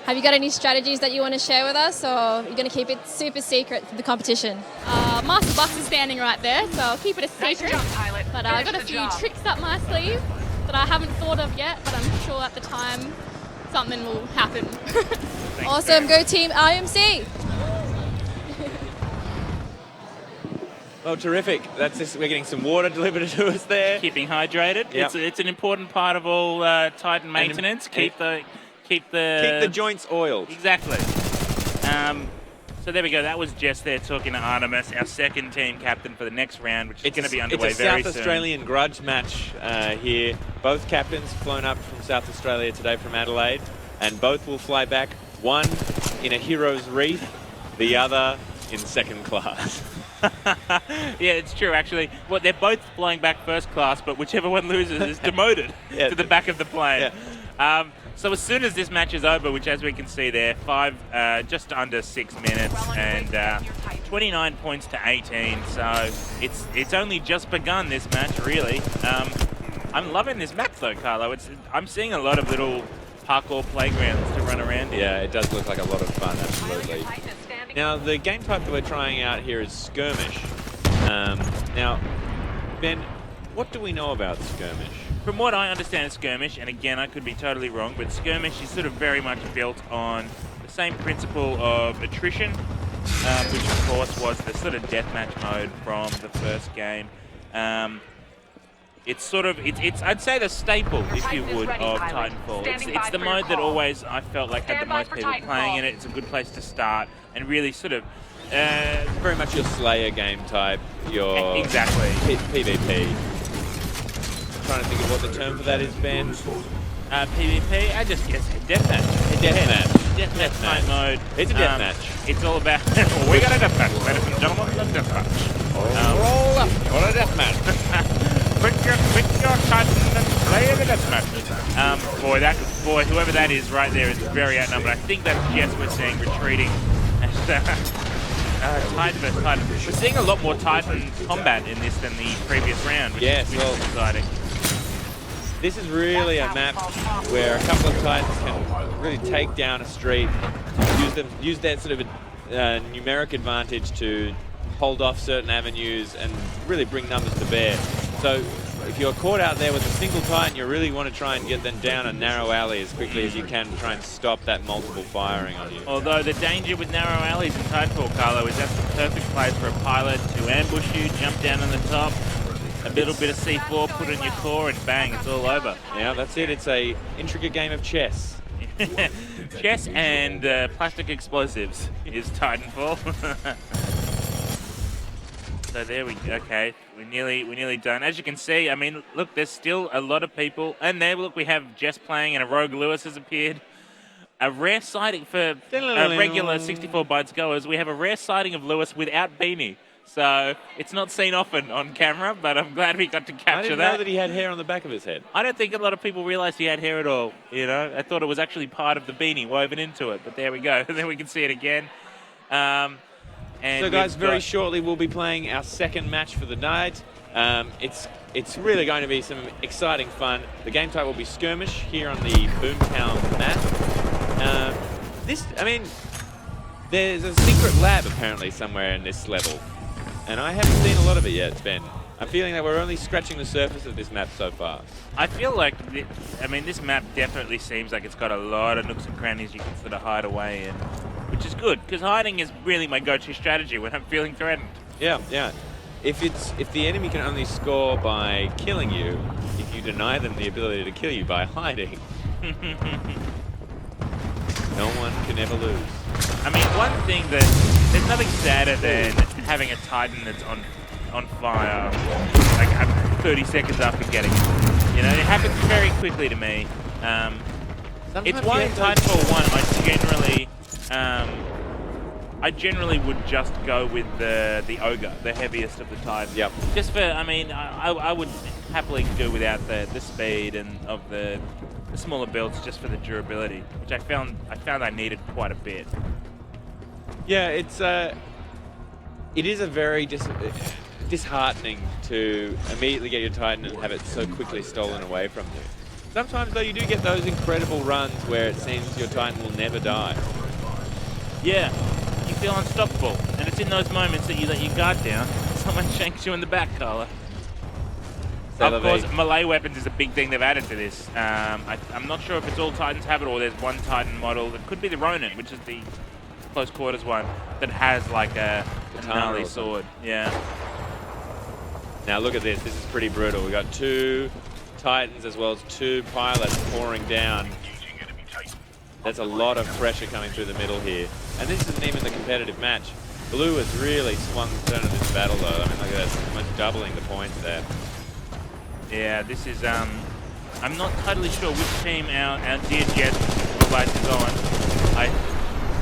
Have you got any strategies that you want to share with us, or are you going to keep it super secret for the competition? Master Bucks is standing right there, so I'll keep it a Nice secret. job, pilot. But I've got a Finish the few job. tricks up my sleeve that I haven't thought of yet, but I'm sure at the time something will happen. Awesome, go team IMC! Well, terrific. That's just, we're getting some water delivered to us there. Keeping hydrated. Yep. It's an important part of all Titan maintenance. Keep the Keep the joints oiled. Exactly. So there we go. That was Jess there talking to Artemis, our second team captain for the next round, which is going to be underway it's a very South soon. Australian grudge match here. Both captains flown up from South Australia today from Adelaide, and both will fly back. One in a hero's wreath, the other in second class. Yeah, it's true, actually. Well, they're both flying back first class, but whichever one loses is demoted to the back of the plane. Yeah. So as soon as this match is over, which as we can see there, just under 6 minutes and 29 points to 18. So it's only just begun, this match, really. I'm loving this map though, Carlo. I'm seeing a lot of little parkour playgrounds to run around here. Yeah, it does look like a lot of fun, absolutely. Now, the game type that we're trying out here is skirmish. Now, Ben, what do we know about skirmish? From what I understand, skirmish, and again, I could be totally wrong, but skirmish is sort of very much built on the same principle of attrition, which of course was the sort of deathmatch mode from the first game. It's sort of, I'd say the staple, if you would, of Titanfall. It's the mode that always I felt like had the most people playing in it. It's a good place to start and really sort of... very much your Slayer game type, your exactly PvP. I'm trying to think of what the term for that is, Ben. PvP, I just guess deathmatch. Deathmatch type mode. It's a deathmatch. It's all about... we got a deathmatch, ladies and gentlemen, a deathmatch. Roll up for a deathmatch. Put your Titan and play the deathmatch. Boy, whoever that is right there is very outnumbered. I think that's Jess we're seeing retreating. Titan versus Titan. We're seeing a lot more Titan combat in this than the previous round, which is exciting. This is really a map where a couple of Titans can really take down a street, use that sort of numeric advantage to hold off certain avenues and really bring numbers to bear. So if you're caught out there with a single Titan, you really want to try and get them down a narrow alley as quickly as you can to try and stop that multiple firing on you. Although the danger with narrow alleys in Titanfall, Carlo, is that's the perfect place for a pilot to ambush you, jump down on the top, a little bit of C4 put on your core, and bang, it's all over. Yeah, that's it. It's a intricate game of chess. Chess and plastic explosives is Titanfall. So there we go. Okay, we're nearly done. As you can see, I mean, look, there's still a lot of people. And there, look, we have Jess playing, and a Rogue Lewis has appeared. A rare sighting for regular 64 bytes goers. We have a rare sighting of Lewis without beanie. So it's not seen often on camera, but I'm glad we got to capture that. I didn't know that he had hair on the back of his head. I don't think a lot of people realized he had hair at all. You know, I thought it was actually part of the beanie woven into it. But there we go. And then we can see it again. So guys, very shortly we'll be playing our second match for the night. It's really going to be some exciting fun. The game type will be skirmish here on the Boomtown map. There's a secret lab apparently somewhere in this level, and I haven't seen a lot of it yet, Ben. I'm feeling that we're only scratching the surface of this map so far. I feel like, this map definitely seems like it's got a lot of nooks and crannies you can sort of hide away in, which is good, because hiding is really my go-to strategy when I'm feeling threatened. Yeah. If the enemy can only score by killing you, if you deny them the ability to kill you by hiding, no one can ever lose. I mean, one thing there's nothing sadder than having a Titan that's on fire like 30 seconds after getting it. You know, it happens very quickly to me. It's why in Titanfall 1 I generally would just go with the Ogre, the heaviest of the Titans. Yep. Just for, I would happily do without the speed and of the smaller builds just for the durability, which I found I needed quite a bit. Yeah, it's It is a very disheartening to immediately get your Titan and have it so quickly stolen away from you. Sometimes, though, you do get those incredible runs where it seems your Titan will never die. Yeah, you feel unstoppable, and it's in those moments that you let your guard down. Someone shanks you in the back, Carla. Of course, melee weapons is a big thing they've added to this. I'm not sure if it's all Titans have it or there's one Titan model that could be the Ronin, which is the close quarters one that has like a gnarly sword. Yeah. Now look at this. This is pretty brutal. We got 2 Titans as well as 2 pilots pouring down. That's a lot of pressure coming through the middle here. And this isn't even the competitive match. Blue has really swung the turn of this battle, though. I mean, look at that, almost doubling the points there. Yeah, this is, I'm not totally sure which team our dear Jet device is on.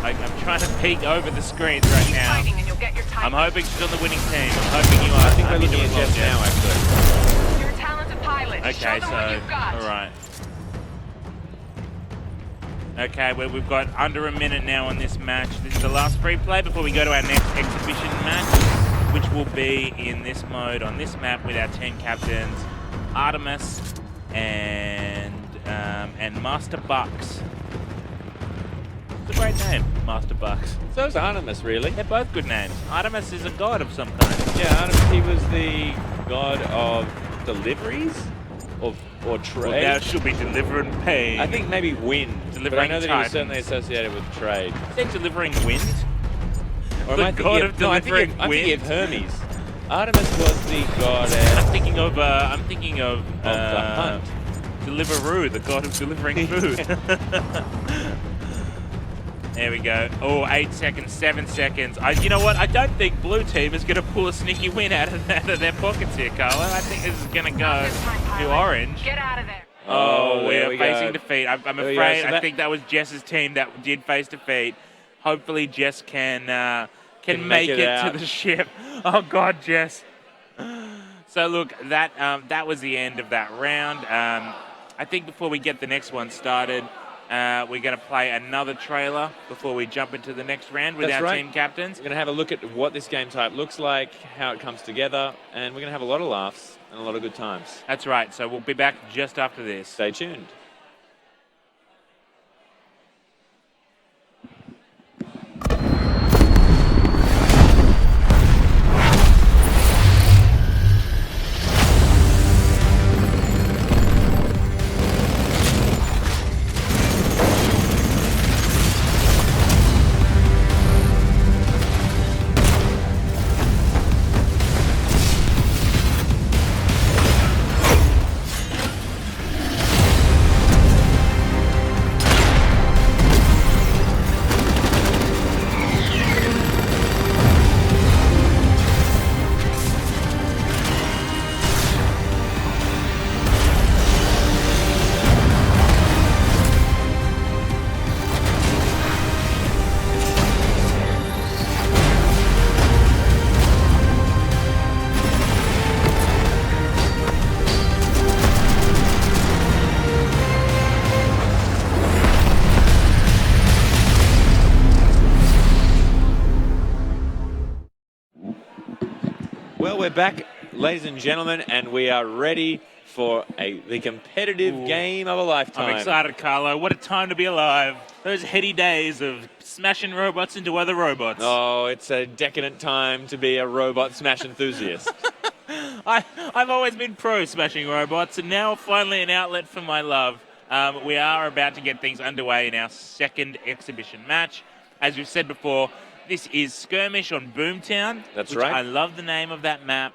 I'm trying to peek over the screens right now. I'm hoping she's on the winning team. I'm hoping you are. I think we're looking at Jet now, actually. You're a talented pilot. Okay, Show them what you've got. all right. Okay, we've got under a minute now on this match. This is the last free play before we go to our next exhibition match, which will be in this mode on this map with our 10 captains, Artemis and Master Bucks. It's a great name, Master Bucks. So is Artemis, really. They're both good names. Artemis is a god of some kind. Yeah, Artemis, he was the god of deliveries or trade. Well, now she'll be delivering pain. I think maybe wind. But I know that he was certainly associated with trade. They're delivering wind? Or The am I god of delivering I'm thinking of wind? Hermes. Artemis was the god I'm thinking of the hunt. Deliveroo, the god of delivering food. There we go. Oh, 8 seconds, 7 seconds. You know what? I don't think blue team is going to pull a sneaky win out of their pockets here, Carla. I think this is going to go to orange. Get out of there. Oh, there we're we facing go. defeat. I'm There we go. afraid. So I that- think that was Jess's team that did face defeat. Hopefully, Jess can Can make make it it to out. the ship. Oh God, Jess. So look, that was the end of that round. I think before we get the next one started, we're going to play another trailer before we jump into the next round with That's our right. team captains. We're going to have a look at what this game type looks like, how it comes together, and we're going to have a lot of laughs and a lot of good times. That's right. So we'll be back just after this. Stay tuned. Well, we're back, ladies and gentlemen, and we are ready for the competitive game of a lifetime. I'm excited, Carlo. What a time to be alive. Those heady days of smashing robots into other robots. Oh, it's a decadent time to be a robot smash enthusiast. I've always been pro smashing robots, and now finally an outlet for my love. We are about to get things underway in our second exhibition match. As we've said before, this is Skirmish on Boomtown. That's which right. I love the name of that map.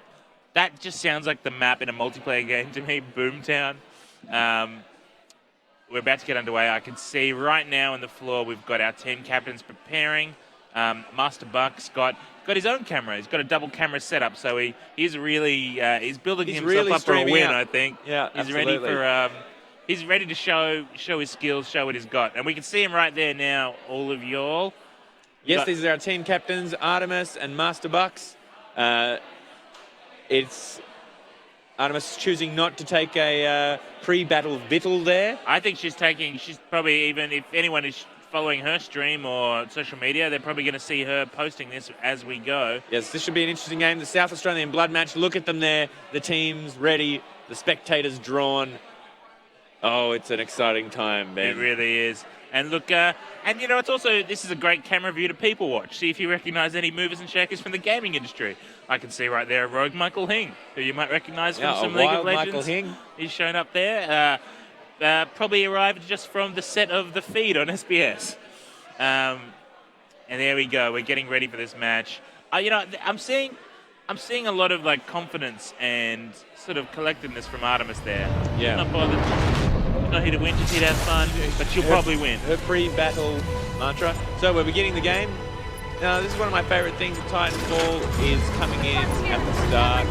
That just sounds like the map in a multiplayer game to me, Boomtown. We're about to get underway. I can see right now on the floor we've got our team captains preparing. Master Buck's got his own camera. He's got a double camera setup, so he's really he's building himself really up for a streaming win. out. I think. Yeah, he's absolutely. ready for. He's ready to show his skills, show what he's got, and we can see him right there now. All of y'all. Yes, these are our team captains, Artemis and Master Bucks. It's Artemis choosing not to take a pre-battle victual there. I think she's probably, even if anyone is following her stream or social media, they're probably going to see her posting this as we go. Yes, this should be an interesting game. The South Australian Blood match. Look at them there. The team's ready. The spectators drawn. Oh, it's an exciting time, Ben. It really is. And look, and you know, it's also, this is a great camera view to people watch. See if you recognize any movers and shakers from the gaming industry. I can see right there Rogue Michael Hing, who you might recognize from some League of Legends. Michael Hing. He's shown up there. Probably arrived just from the set of the feed on SBS. And there we go. We're getting ready for this match. You know, I'm seeing a lot of like confidence and sort of collectedness from Artemis there. Yeah. Not bothered. Not here to win, just here to have fun. But she'll probably win. Her pre-battle mantra. So we're beginning the game. Now, this is one of my favorite things with Titanfall is coming in at the start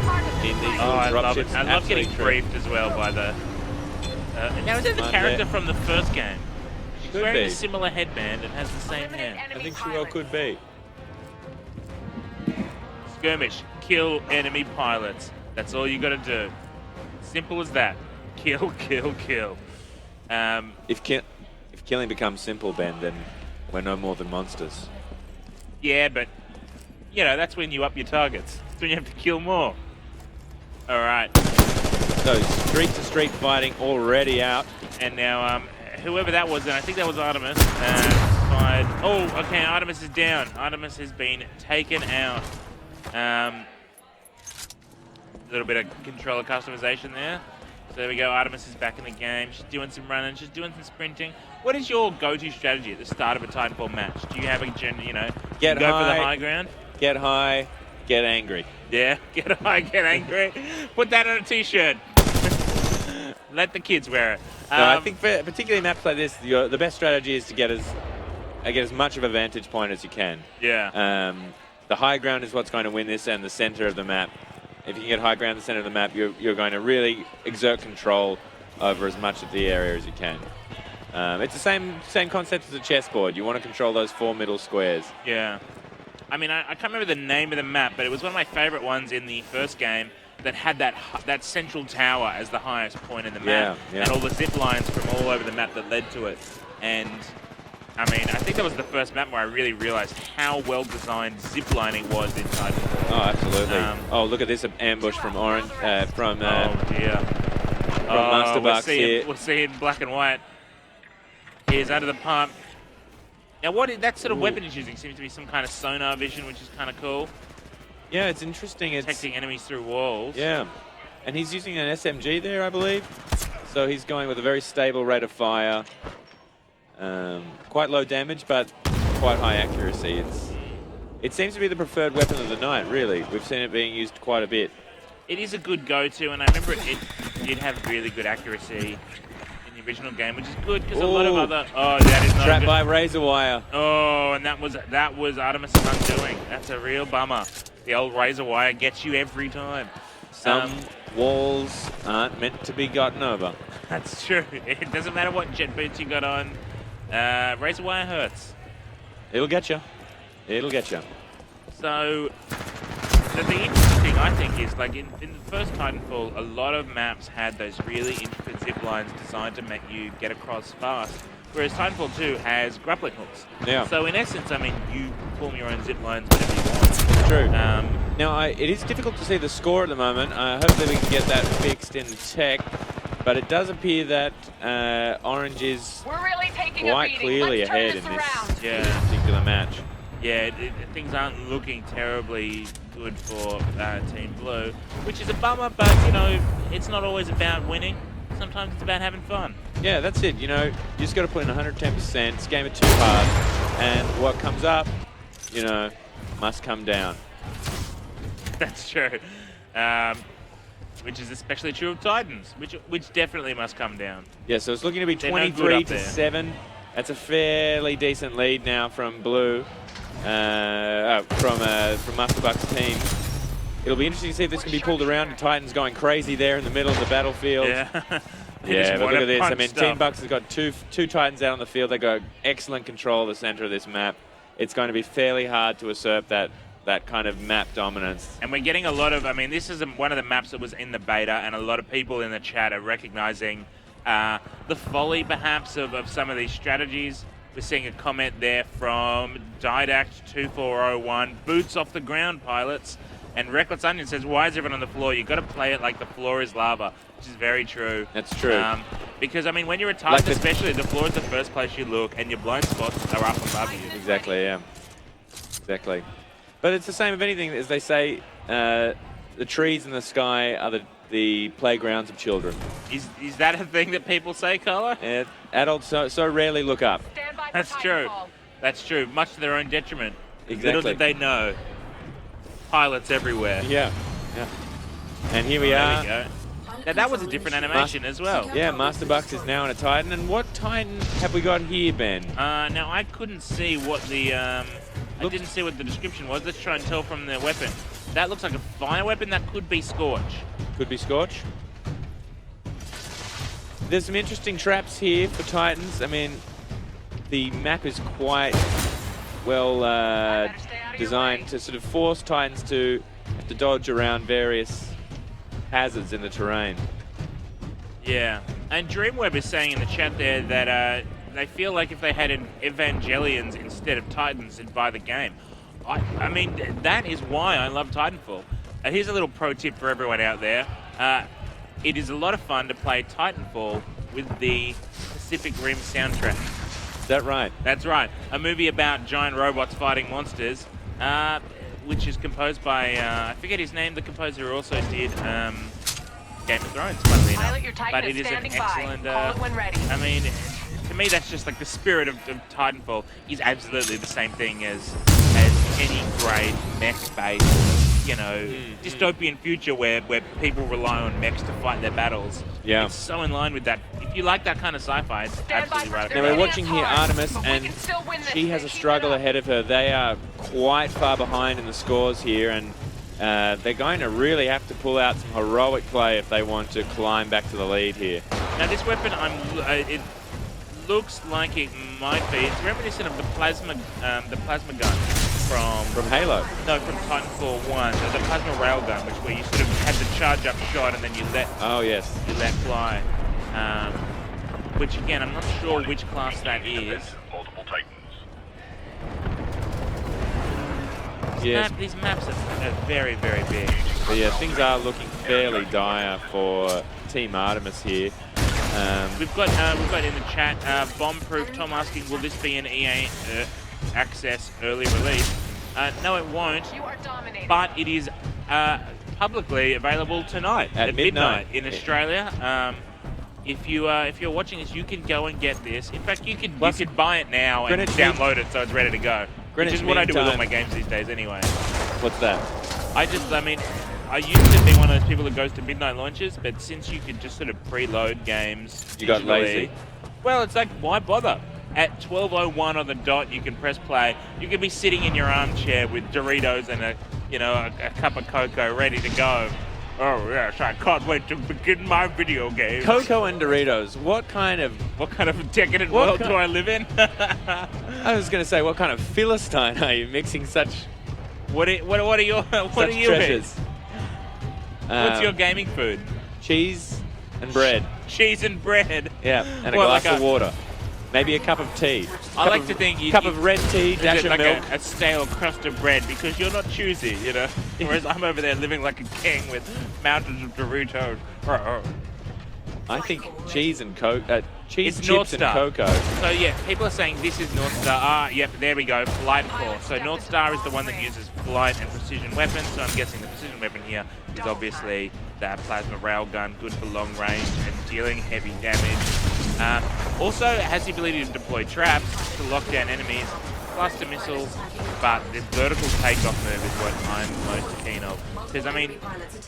in these I drop love it. ships. I love getting Absolutely briefed as well by the. Now is that the One character there. from the first game? She's Could wearing be. a similar headband and has the same hair. I think she well could be. Skirmish, kill enemy pilots. That's all you got to do. Simple as that. Kill, kill, kill. If killing becomes simple, Ben, then we're no more than monsters. Yeah, but you know that's when you up your targets. That's when you have to kill more. All right. So street-to-street fighting already out. And now, whoever that was, and I think that was Artemis, fired. Oh, okay, Artemis is down. Artemis has been taken out. A little bit of controller customization there. So there we go, Artemis is back in the game. She's doing some running, she's doing some sprinting. What is your go-to strategy at the start of a Titanfall match? Do you have a, you know, Get go high, for the high ground? Get high, get angry. Yeah, get high, get angry. Put that on a t-shirt. Let the kids wear it. No, I think for particularly maps like this, the best strategy is to get as much of a vantage point as you can. Yeah. The high ground is what's going to win this, and the center of the map. If you can get high ground in the center of the map, you're going to really exert control over as much of the area as you can. It's the same concept as a chessboard. You want to control those 4 middle squares. Yeah. I mean, I can't remember the name of the map, but it was one of my favorite ones in the first game that had that central tower as the highest point in the map, Yeah. and all the zip lines from all over the map that led to it. And I mean, I think that was the first map where I really realized how well designed ziplining was in Titanfall. Oh, absolutely. Oh, look at this ambush from Orange, from oh dear. Master we're Bucks here. We're seeing black and white. Here's under the pump. Now, that sort of weapon he's using seems to be some kind of sonar vision, which is kind of cool. Yeah, it's interesting. It's Detecting enemies through walls. Yeah, and he's using an SMG there, I believe. So he's going with a very stable rate of fire. Quite low damage, but quite high accuracy. It seems to be the preferred weapon of the night, really. We've seen it being used quite a bit. It is a good go-to, and I remember it did have really good accuracy in the original game, which is good because a lot of other. Oh, that is not trapped good. by razor wire. Oh, and that was Artemis' undoing. That's a real bummer. The old razor wire gets you every time. Some walls aren't meant to be gotten over. That's true. It doesn't matter what jet boots you got on. Razor wire hurts. It'll get you. It'll get you. So the interesting thing I think is like in the first Titanfall, a lot of maps had those really intricate zip lines designed to make you get across fast. Whereas Titanfall 2 has grappling hooks. Yeah. So in essence, I mean, you form your own zip lines whenever you want. True. Now, it is difficult to see the score at the moment. Hopefully we can get that fixed in tech. But it does appear that Orange is We're really taking quite clearly Let's turn ahead this in around. this particular match. Yeah, things aren't looking terribly good for Team Blue, which is a bummer, but, you know, it's not always about winning. Sometimes it's about having fun. Yeah, that's it. You know, you just got to put in 110%. It's a game of 2 parts. And what comes up, you know, must come down. That's true. Which is especially true of Titans, which definitely must come down. Yeah, so it's looking to be They're no good up there. 23-7. That's a fairly decent lead now from Blue, from Master Buck's team. It'll be interesting to see if this can be pulled around. And Titans going crazy there in the middle of the battlefield. Yeah. Yeah, but look at this. I mean, stuff. Team Bucks has got two Titans out on the field. They've got excellent control of the center of this map. It's going to be fairly hard to usurp that kind of map dominance. And we're getting a lot of, I mean, this is one of the maps that was in the beta, and a lot of people in the chat are recognizing the folly, perhaps, of some of these strategies. We're seeing a comment there from Didact2401. Boots off the ground, pilots. And Reckless Onion says, why is everyone on the floor? You've got to play it like the floor is lava, which is very true. That's true. Because, I mean, when you're a Titan, Like especially, the floor is the first place you look, and your blind spots are up above you. Exactly, yeah. Exactly. But it's the same of anything, as they say, the trees in the sky are the playgrounds of children. Is that a thing that people say, Carlo? Adults so rarely look up. Stand by for That's true. Titanfall. That's true. Much to their own detriment. Exactly. Little did they know. Pilots everywhere. Yeah. And here we There are. we go. Now that was a different animation as well. Yeah, Master Bucks is now in a Titan. And what Titan have we got here, Ben? Now I couldn't see what the I didn't see what the description was. Let's try and tell from the weapon. That looks like a fire weapon. That could be Scorch. Could be Scorch. There's some interesting traps here for Titans. I mean, the map is quite well designed to sort of force Titans to have to dodge around various hazards in the terrain. Yeah, and Dreamweb is saying in the chat there that they feel like if they had Evangelions instead of Titans, they'd buy the game. I mean, that is why I love Titanfall. Here's a little pro tip for everyone out there. It is a lot of fun to play Titanfall with the Pacific Rim soundtrack. Is that right? That's right. A movie about giant robots fighting monsters, which is composed by, I forget his name, the composer who also did Game of Thrones, funnily enough. Pilot, your Titan But is it is an standing by. excellent, Call it when ready. I mean, to me, that's just like the spirit of Titanfall is absolutely the same thing as any great mech-based, you know, dystopian future where people rely on mechs to fight their battles. Yeah. It's so in line with that. If you like that kind of sci-fi, it's absolutely right. Now we're watching here Artemis, But we and can still win this. she has a Keep it struggle up. ahead of her. They are quite far behind in the scores here, and they're going to really have to pull out some heroic play if they want to climb back to the lead here. Now this weapon, it looks like it might be. It's reminiscent of the plasma gun from Halo. No, from Titanfall 1. The plasma railgun, which where you sort of had the charge up shot and then you let fly. Which again, I'm not sure which class that is. Yes. These maps are very, very big. But yeah, things are looking fairly dire for Team Artemis here. We've got in the chat Bombproof Tom asking, will this be an EA Access early release? No, it won't. You are dominating. But it is publicly available tonight At midnight in Australia. If you're watching this, you can go and get this. In fact, you could buy it now and download it so it's ready to go. Which is what I do with all my games these days, anyway. What's that? I used to be one of those people that goes to midnight launches, but since you could just sort of preload games, You got lazy. Well, it's like, why bother? At 12:01 on the dot, you can press play. You could be sitting in your armchair with Doritos and a cup of cocoa ready to go. Oh yes, I can't wait to begin my video game. Cocoa and Doritos. What kind of decadent world do I live in? I was going to say, what kind of Philistine are you mixing such? What are your treasures? What's your gaming food? Cheese and bread. Cheese and bread. Yeah, and a glass of water. Maybe a cup of tea. I like to think you cup of red tea, dash of like milk. a stale crust of bread because you're not choosy, you know. Whereas I'm over there living like a king with mountains of Doritos. I think cheese and cheese, It's chips, North and Star. cocoa. So yeah, people are saying this is North Star. Yep, there we go. Flight Core. So North Star is the one that uses flight and precision weapons. So I'm guessing the precision weapon here is obviously that plasma railgun, good for long range and dealing heavy damage. Also has the ability to deploy traps to lock down enemies, cluster missiles, but this vertical takeoff move is what I'm most keen of. Because I mean,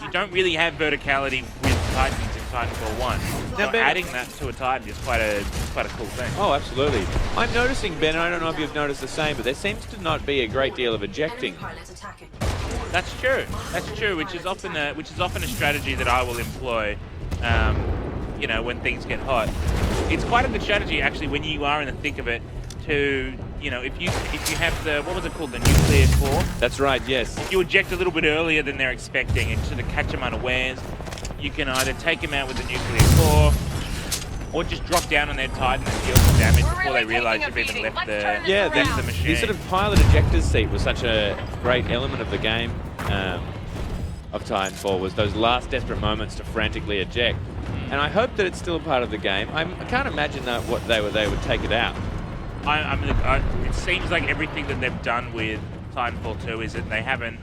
you don't really have verticality with Titans in Titanfall 1. So Ben, adding that to a Titan is quite a cool thing. Oh, absolutely. I'm noticing, Ben, and I don't know if you've noticed the same, but there seems to not be a great deal of ejecting. That's true. That's true. Which is often a strategy that I will employ. You know, when things get hot, it's quite a good strategy actually when you are in the thick of it. To if you have the what was it called, the nuclear core. That's right. Yes. If you eject a little bit earlier than they're expecting and sort of catch them unawares, you can either take them out with the nuclear core, or just drop down on their Titan and deal some damage before they realise you've even left the, Yeah, left the machine. the sort of pilot ejector seat was such a great element of the game of Titanfall, was those last desperate moments to frantically eject. And I hope that it's still a part of the game. I can't imagine that what they would take it out. It seems like everything that they've done with Titanfall 2 is that they haven't,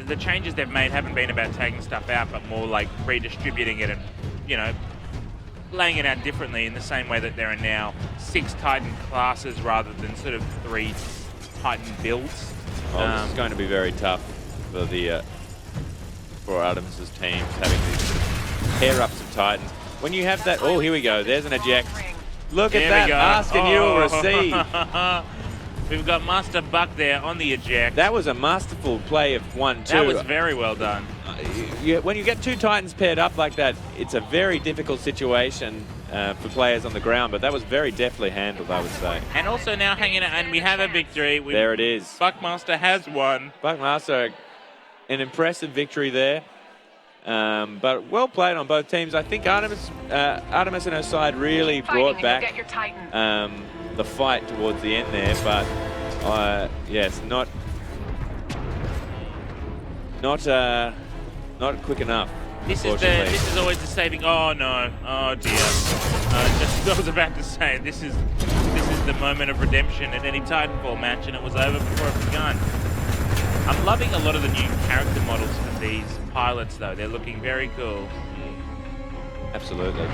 the changes they've made haven't been about taking stuff out, but more like redistributing it and, you know, laying it out differently in the same way that there are now 6 Titan classes rather than sort of 3 Titan builds. Well, this is going to be very tough for the for Artemis's teams, having these sort of pair-ups of Titans. When you have that, oh, here we go, there's an eject. Look at that, ask and you will receive. We've got Master Buck there on the eject. That was a masterful play of 1-2. That was very well done. When you get 2 Titans paired up like that, it's a very difficult situation for players on the ground, but that was very deftly handled, I would say. And also now hanging out, and we have a victory. There it is. Buckmaster has won. Buckmaster, an impressive victory there. But well played on both teams. I think Artemis and her side really brought back the fight towards the end there, but yes, not quick enough. This is always the saving. Oh no! Oh dear! Just I was about to say this is the moment of redemption in any Titanfall match, and it was over before it began. I'm loving a lot of the new character models for these pilots, though. They're looking very cool. Absolutely.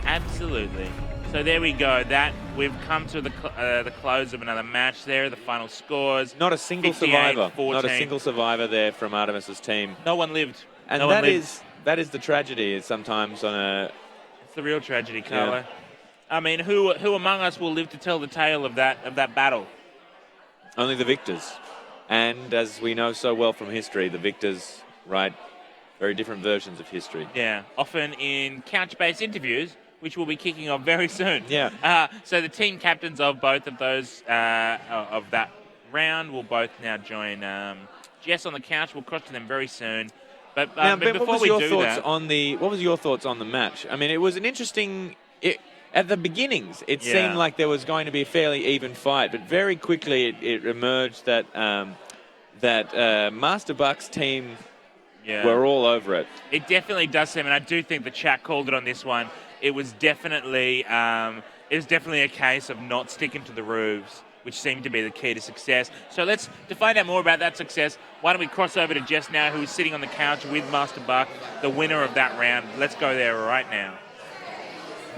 Absolutely. So there we go. That we've come to the close of another match. There are the final scores. Not a single survivor. 14. Not a single survivor there from Artemis's team. No one lived. And no that is the tragedy. Sometimes on a. It's the real tragedy, Carlo. Yeah. I mean, who among us will live to tell the tale of that battle? Only the victors. And as we know so well from history, the victors write very different versions of history. Yeah, often in couch-based interviews, which will be kicking off very soon. Yeah. So the team captains of both of those of that round will both now join Jess on the couch. We'll cross to them very soon. But now, Ben, before what was we your do thoughts that, what was your thoughts on the match? I mean, it was an interesting. At the beginnings, it seemed like there was going to be a fairly even fight, but very quickly it emerged that Master Buck's team were all over it. It definitely does seem, and I do think the chat called it on this one. It was definitely a case of not sticking to the roofs, which seemed to be the key to success. So to find out more about that success, why don't we cross over to Jess now, who is sitting on the couch with Master Buck, the winner of that round. Let's go there right now.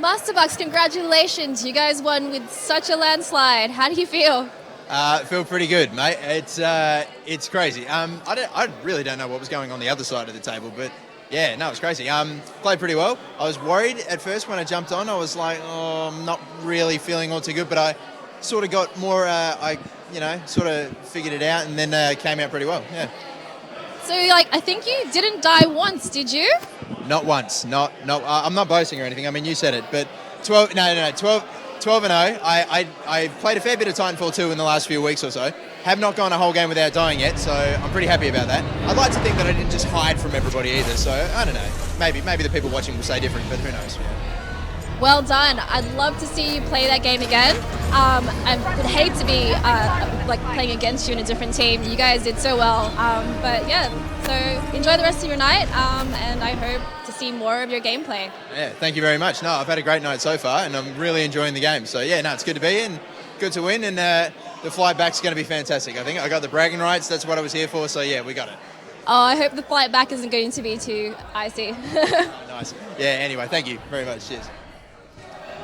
Master Bucks, congratulations. You guys won with such a landslide. How do you feel? Feel pretty good, mate. It's crazy. I really don't know what was going on the other side of the table, but yeah, no, it's crazy. Played pretty well. I was worried at first when I jumped on. I was like, oh, I'm not really feeling all too good, but I sort of got more. Sort of figured it out, and then came out pretty well. Yeah. So, I think you didn't die once, did you? Not once. No. I'm not boasting or anything. I mean, you said it, but 12 and 0. I played a fair bit of Titanfall 2 in the last few weeks or so. Have not gone a whole game without dying yet, so I'm pretty happy about that. I'd like to think that I didn't just hide from everybody either, so I don't know. Maybe the people watching will say different, but who knows? Yeah. Well done. I'd love to see you play that game again. I would hate to be playing against you in a different team. You guys did so well. But yeah, so enjoy the rest of your night, and I hope to see more of your gameplay. Yeah, thank you very much. No, I've had a great night so far, and I'm really enjoying the game. So yeah, no, it's good to be here and good to win, and the flight back's going to be fantastic. I think I got the bragging rights. That's what I was here for. So yeah, we got it. Oh, I hope the flight back isn't going to be too icy. Nice. Yeah. Anyway, thank you very much. Cheers.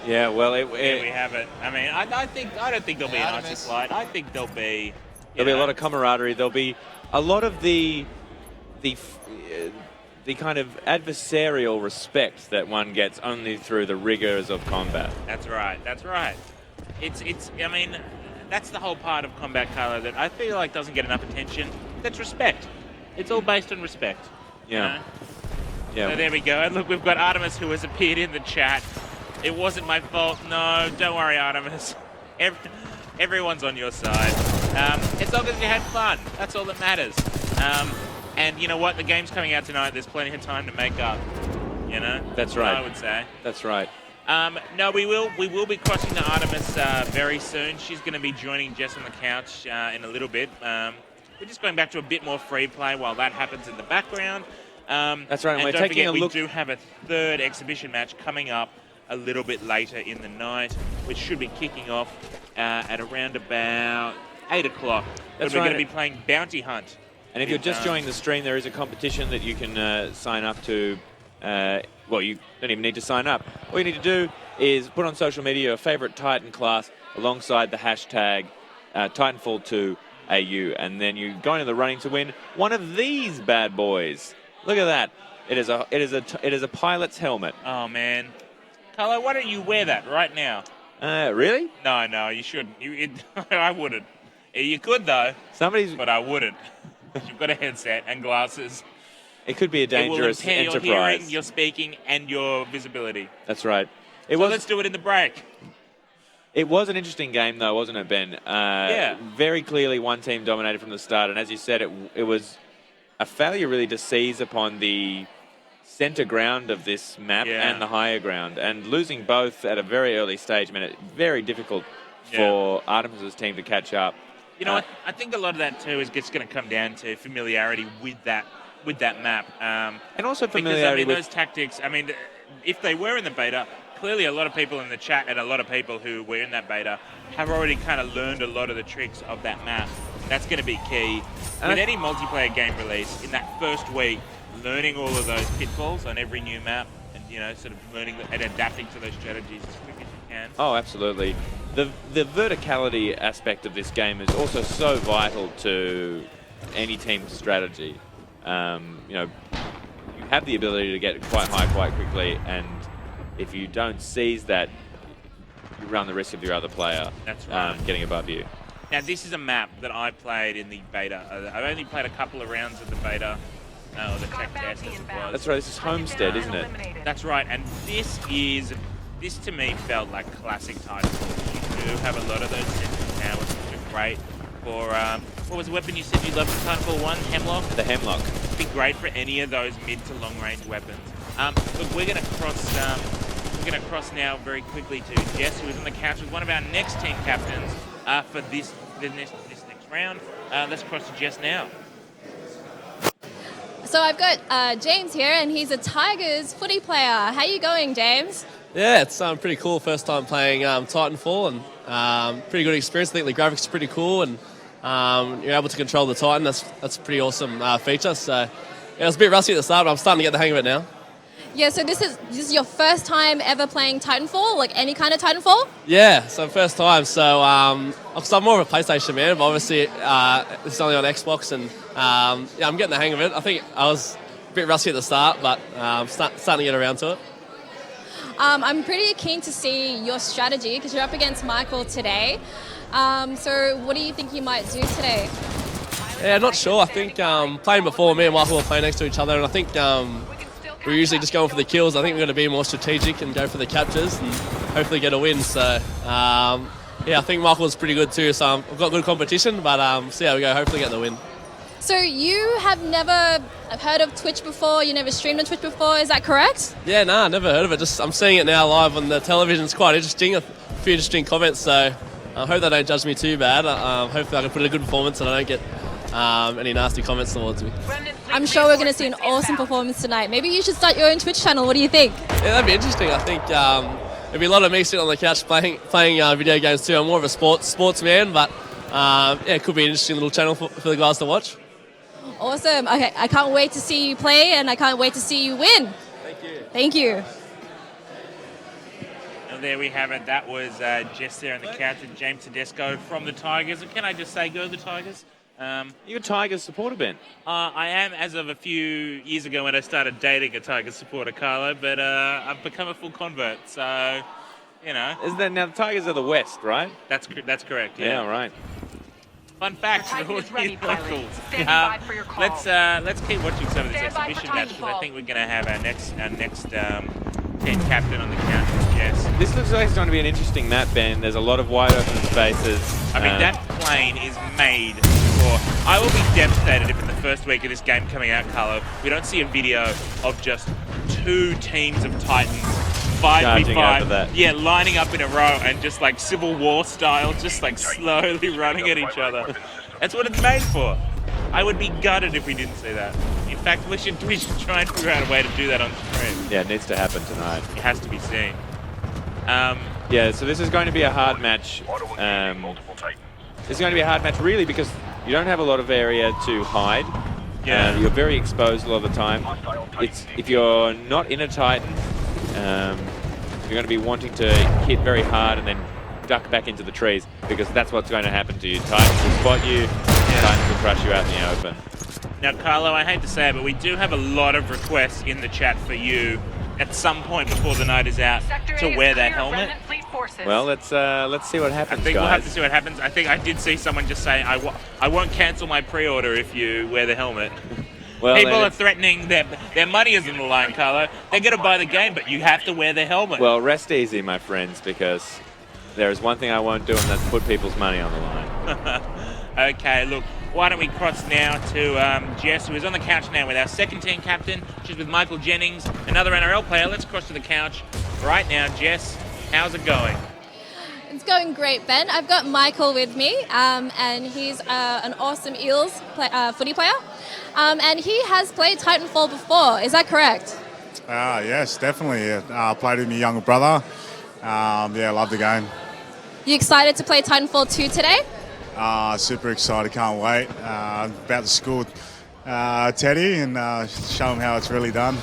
Yeah, well, there we have it. I mean, I don't think there'll be an icy flight. I think there'll be a lot of camaraderie. There'll be a lot of the kind of adversarial respect that one gets only through the rigors of combat. That's right. It's. I mean, that's the whole part of combat, Carlo, that I feel like doesn't get enough attention. That's respect. It's all based on respect. Yeah. You know? Yeah. So there we go. And look, we've got Artemis, who has appeared in the chat. It wasn't my fault. No, don't worry, Artemis. Everyone's on your side. As long as you had fun, that's all that matters. And you know what? The game's coming out tonight. There's plenty of time to make up. You know? That's right. I would say. That's right. No, we will be crossing to Artemis very soon. She's going to be joining Jess on the couch in a little bit. We're just going back to a bit more free play while that happens in the background. That's right. And We're don't taking forget, a look. we do have a third exhibition match coming up a little bit later in the night, which should be kicking off at around about 8 o'clock. That's We're right. going to be playing Bounty Hunt. And if you're just joining the stream, there is a competition that you can sign up to. Well, you don't even need to sign up. All you need to do is put on social media your favorite Titan class alongside the hashtag Titanfall2AU, and then you go into the running to win one of these bad boys. Look at that! It is a pilot's helmet. Oh man, Carlo, why don't you wear that right now? Really? No, you shouldn't. I wouldn't. You could though. But I wouldn't. You've got a headset and glasses. It could be a dangerous it will impair enterprise. your hearing, your speaking, and your visibility. That's right. Let's do it in the break. It was an interesting game, though, wasn't it, Ben? Yeah. Very clearly, one team dominated from the start, and as you said, it was a failure really to seize upon the center ground of this map and the higher ground, and losing both at a very early stage made it very difficult for Artemis's team to catch up. You know, I think a lot of that too is just going to come down to familiarity with that map, and also familiarity because, those tactics. I mean, if they were in the beta, clearly a lot of people in the chat and a lot of people who were in that beta have already kind of learned a lot of the tricks of that map. That's going to be key with any multiplayer game release in that first week. Learning all of those pitfalls on every new map, and sort of learning and adapting to those strategies as quick as you can. Oh, absolutely. The verticality aspect of this game is also so vital to any team's strategy. You have the ability to get quite high quite quickly, and if you don't seize that, you run the risk of your other player getting above you. Now, this is a map that I played in the beta. I've only played a couple of rounds of the beta, or the tech test, as it was. That's right, this is Homestead, isn't it? That's right, and this to me felt like classic Titanfall. You do have a lot of those central towers, which are great for, what was the weapon you said you loved in Titanfall 1? Hemlock? The Hemlock. It'd be great for any of those mid to long range weapons. Look, we're going to cross now very quickly to Jess, who is on the couch with one of our next team captains for this next round. Let's cross to Jess now. So I've got James here, and he's a Tigers footy player. How you going, James? Yeah, it's pretty cool. First time playing Titanfall, and pretty good experience. I think the graphics are pretty cool, and you're able to control the Titan. That's a pretty awesome feature. So yeah, it was a bit rusty at the start, but I'm starting to get the hang of it now. Yeah, so this is your first time ever playing Titanfall, like any kind of Titanfall? Yeah, so first time. So because I'm more of a PlayStation man, but obviously this is only on Xbox, and yeah, I'm getting the hang of it. I think I was a bit rusty at the start, but I'm starting to get around to it. I'm pretty keen to see your strategy because you're up against Michael today. So what do you think you might do today? Yeah, not sure. I think playing before, me and Michael were playing next to each other, and I think we're usually just going for the kills. I think we're going to be more strategic and go for the captures and hopefully get a win. So yeah, I think Michael's pretty good too. So we've got good competition, but see how we go. Hopefully get the win. So you have never heard of Twitch before? You never streamed on Twitch before? Is that correct? Yeah, no, never heard of it. Just I'm seeing it now live on the television. It's quite interesting. A few interesting comments. So I hope they don't judge me too bad. Hopefully I can put in a good performance and I don't get any nasty comments towards me. I'm sure we're going to see an awesome performance tonight. Maybe you should start your own Twitch channel. What do you think? Yeah, that'd be interesting. I think there'd be a lot of me sitting on the couch playing video games too. I'm more of a sports man, but yeah, it could be an interesting little channel for the guys to watch. Awesome. Okay, I can't wait to see you play, and I can't wait to see you win. Thank you. Thank you. And there we have it. That was Jess there on the couch with James Tedesco from the Tigers. And can I just say, go the Tigers? You're a Tigers supporter, Ben? I am, as of a few years ago when I started dating a Tigers supporter, Carlo, but I've become a full convert, so, you know. Isn't that now the Tigers are the West, right? That's correct, yeah. Yeah, right. Fun fact for all ready, you pilot. locals. Stand by for your call. Let's keep watching some of this Stand by for exhibition match because I Titanfall. think we're going to have our next team captain on the couch with Jess. This looks like it's going to be an interesting map, Ben. There's a lot of wide open spaces. I mean, that plane is made for... I will be devastated if in the first week of this game coming out, Carlo, we don't see a video of just two teams of Titans Charging over 5v5. that. Yeah, lining up in a row and just like Civil War style, just like slowly running at each other. That's what it's made for. I would be gutted if we didn't see that. In fact, we should try and figure out a way to do that on stream. Yeah, it needs to happen tonight. It has to be seen. Yeah, so this is going to be a hard match. This is going to be a hard match, really, because you don't have a lot of area to hide. Yeah. You're very exposed a lot of the time. If you're not in a Titan, you're going to be wanting to hit very hard and then duck back into the trees, because that's what's going to happen to you. Titans will spot you, Titans will crush you out in the open. Now, Carlo, I hate to say it, but we do have a lot of requests in the chat for you at some point before the night is out to wear that helmet. Well, let's see what happens, I think guys. we'll have to see what happens. I think I did see someone just say, I won't cancel my pre-order if you wear the helmet. Well, People are threatening their money is on the line, Carlo. They're going to buy the game, but you have to wear the helmet. Well, rest easy, my friends, because there is one thing I won't do, and that's put people's money on the line. Okay, look, why don't we cross now to Jess, who is on the couch now with our second team captain. She's with Michael Jennings, another NRL player. Let's cross to the couch right now. Jess, how's it going? It's going great, Ben. I've got Michael with me, and he's an awesome Eels footy player. And he has played Titanfall before. Is that correct? Yes, definitely. Played with my younger brother. Yeah, love the game. You excited to play Titanfall 2 today? Super excited, can't wait. About to school Teddy and show him how it's really done.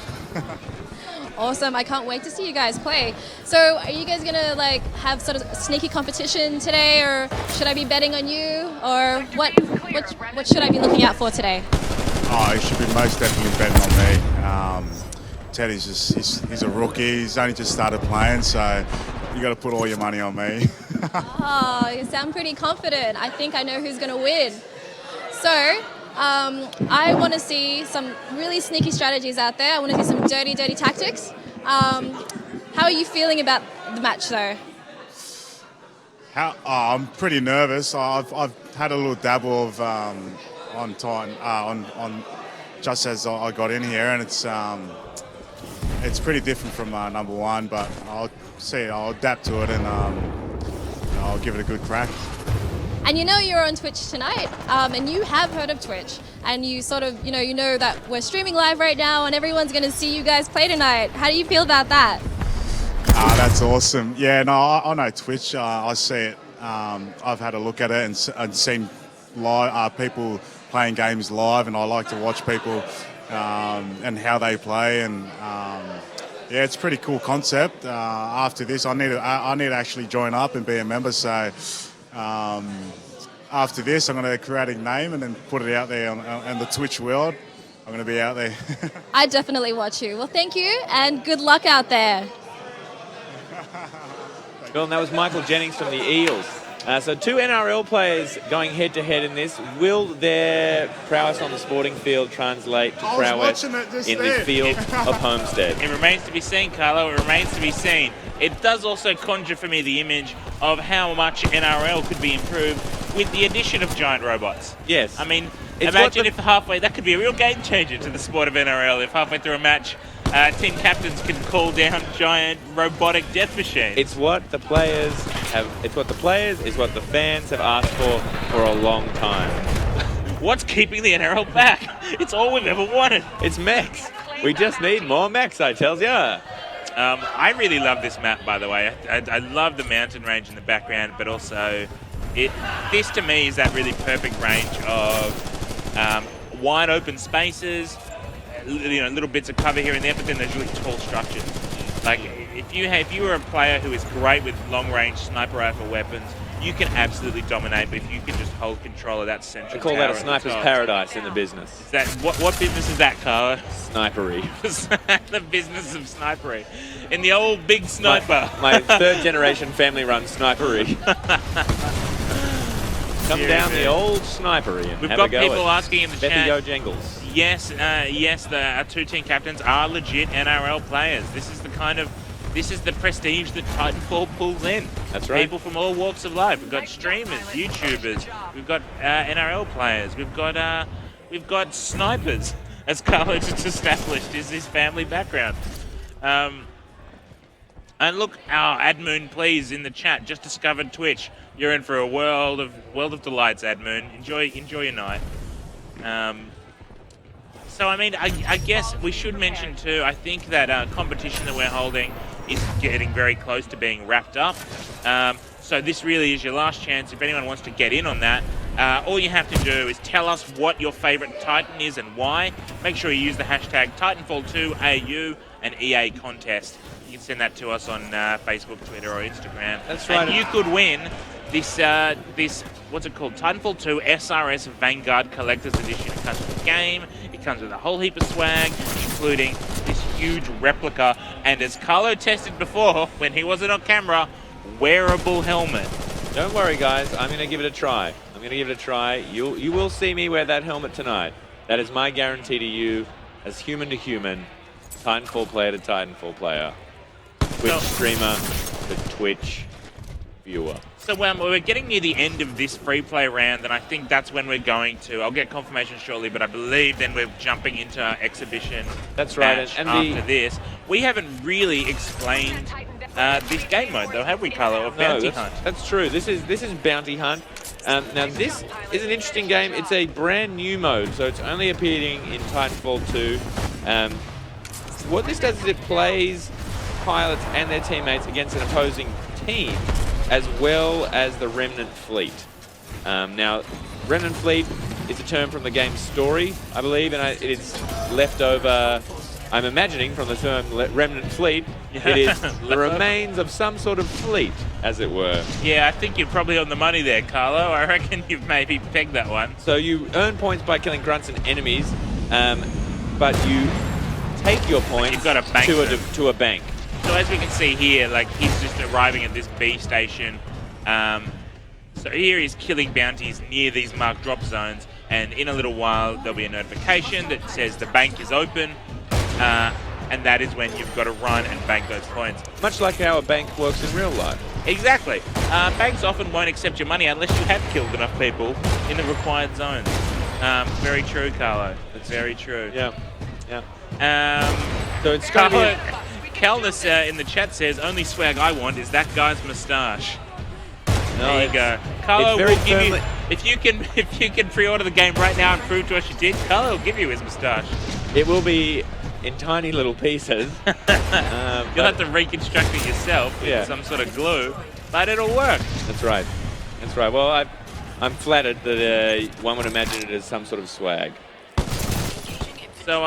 Awesome. I can't wait to see you guys play. So are you guys going to like have sort of sneaky competition today, or should I be betting on you, or what should I be looking out for today? Oh, he should be most definitely betting on me. Teddy's he's a rookie. He's only just started playing, so you got to put all your money on me. Oh, you sound pretty confident. I think I know who's going to win. So I want to see some really sneaky strategies out there. I want to see some dirty tactics. How are you feeling about the match, though? I'm pretty nervous. I've had a little dabble of on Titan on just as I got in here, and it's pretty different from number one. But I'll adapt to it, and I'll give it a good crack. And you know you're on Twitch tonight, and you have heard of Twitch, and you sort of, you know that we're streaming live right now, and everyone's going to see you guys play tonight. How do you feel about that? That's awesome. Yeah, no, I know Twitch. I see it. I've had a look at it and seen live people playing games live, and I like to watch people and how they play, and yeah, it's a pretty cool concept. After this, I need to actually join up and be a member. So. After this, I'm going to create a name and then put it out there on the Twitch world. I'm going to be out there. I definitely watch you. Well, thank you, and good luck out there. Well, and that was Michael Jennings from the Eels. So two NRL players going head-to-head in this. Will their prowess on the sporting field translate to prowess in the field of Homestead? It remains to be seen, Carlo. It remains to be seen. It does also conjure for me the image of how much NRL could be improved with the addition of giant robots. Yes. I mean, imagine if halfway, that could be a real game changer to the sport of NRL, if halfway through a match, team captains can call down giant robotic death machines. It's what the players is what the fans have asked for a long time. What's keeping the NRL back? It's all we've ever wanted. It's mechs. We just need more mechs, I tells ya. I really love this map, by the way. I love the mountain range in the background, but also this to me is that really perfect range of wide open spaces, little bits of cover here and there, but then there's really tall structures. Like if you were a player who is great with long range sniper rifle weapons, you can absolutely dominate, but if you can just hold control of that central They call that a sniper's paradise in the business. Is that what business is that, Carlo? Snipery. The business of snipery. In the old big sniper. My third generation family run snipery. Come down the old snipery and We've have got a go people at asking in the Bethy chat. Go Jangles. Yes, our two team captains are legit NRL players. This is the prestige that Titanfall pulls in. That's right. People from all walks of life. We've got streamers, YouTubers. We've got NRL players. We've got snipers, as Carlo just established is his family background. And look, Admoon, please, in the chat, just discovered Twitch. You're in for a world of delights, Admoon. Enjoy your night. So, I mean, I guess we should mention too, I think that competition that we're holding is getting very close to being wrapped up. So this really is your last chance. If anyone wants to get in on that, all you have to do is tell us what your favorite Titan is and why. Make sure you use the hashtag Titanfall2AU and EA contest. You can send that to us on Facebook, Twitter, or Instagram. That's right. And you could win this, what's it called? Titanfall 2 SRS Vanguard Collector's Edition. It comes with the game, it comes with a whole heap of swag, including this huge replica, and as Carlo tested before, when he wasn't on camera, wearable helmet. Don't worry, guys. I'm going to give it a try. You will see me wear that helmet tonight. That is my guarantee to you, as human to human, Titanfall player to Titanfall player, Twitch streamer to Twitch viewer. So we're getting near the end of this free play round, and I think that's when we're going to. I'll get confirmation shortly, but I believe then we're jumping into our exhibition. That's right. Match after this, we haven't really explained this game mode, though, have we, Carlo? Of Bounty Hunt. That's true. This is Bounty Hunt. Now this is an interesting game. It's a brand new mode, so it's only appearing in Titanfall 2. What this does is it plays pilots and their teammates against an opposing team, as well as the Remnant Fleet. Now, Remnant Fleet is a term from the game's story, I believe, and it is left over, I'm imagining, from the term Remnant Fleet. It is the remains of some sort of fleet, as it were. Yeah, I think you're probably on the money there, Carlo. I reckon you've maybe pegged that one. So you earn points by killing grunts and enemies, but you take your points to a bank. So as we can see here, like, he's just arriving at this B station. So here he's killing bounties near these marked drop zones, and in a little while there'll be a notification that says the bank is open, and that is when you've got to run and bank those points. Much like how a bank works in real life. Exactly. Banks often won't accept your money unless you have killed enough people in the required zones. Very true, Carlo. It's very true. Yeah. So it's Carlo. Kelness in the chat says, only swag I want is that guy's moustache. There you go. Carlo will give you, if you can pre-order the game right now and prove to us you did, Carlo will give you his moustache. It will be in tiny little pieces. You'll have to reconstruct it yourself with some sort of glue, but it'll work. That's right. Well, I'm flattered that one would imagine it as some sort of swag. So,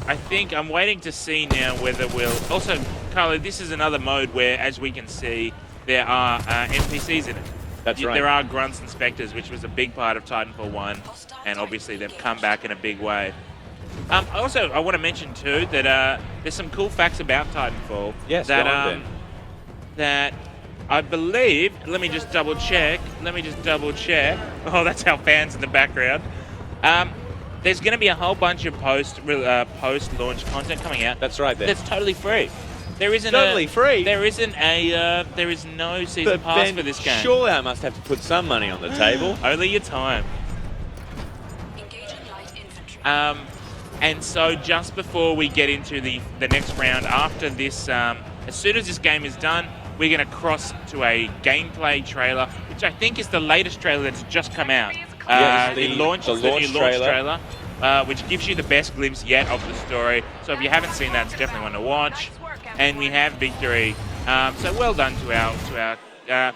I think I'm waiting to see now whether we'll... Also, Carlo, this is another mode where, as we can see, there are NPCs in it. That's right. There are grunts and specters, which was a big part of Titanfall 1, and obviously they've come back in a big way. Also, I want to mention, too, that there's some cool facts about Titanfall. Yes, that I believe... Let me just double check. Oh, that's our fans in the background. There's going to be a whole bunch of post-launch content coming out. That's right. That's totally free. There isn't free. There is no season pass for this game. Surely I must have to put some money on the table. Only your time. And so just before we get into the next round, after this, as soon as this game is done, we're going to cross to a gameplay trailer, which I think is the latest trailer that's just come out. The new launch trailer, which gives you the best glimpse yet of the story. So if you haven't seen that, it's definitely one to watch. And we have victory. So well done to our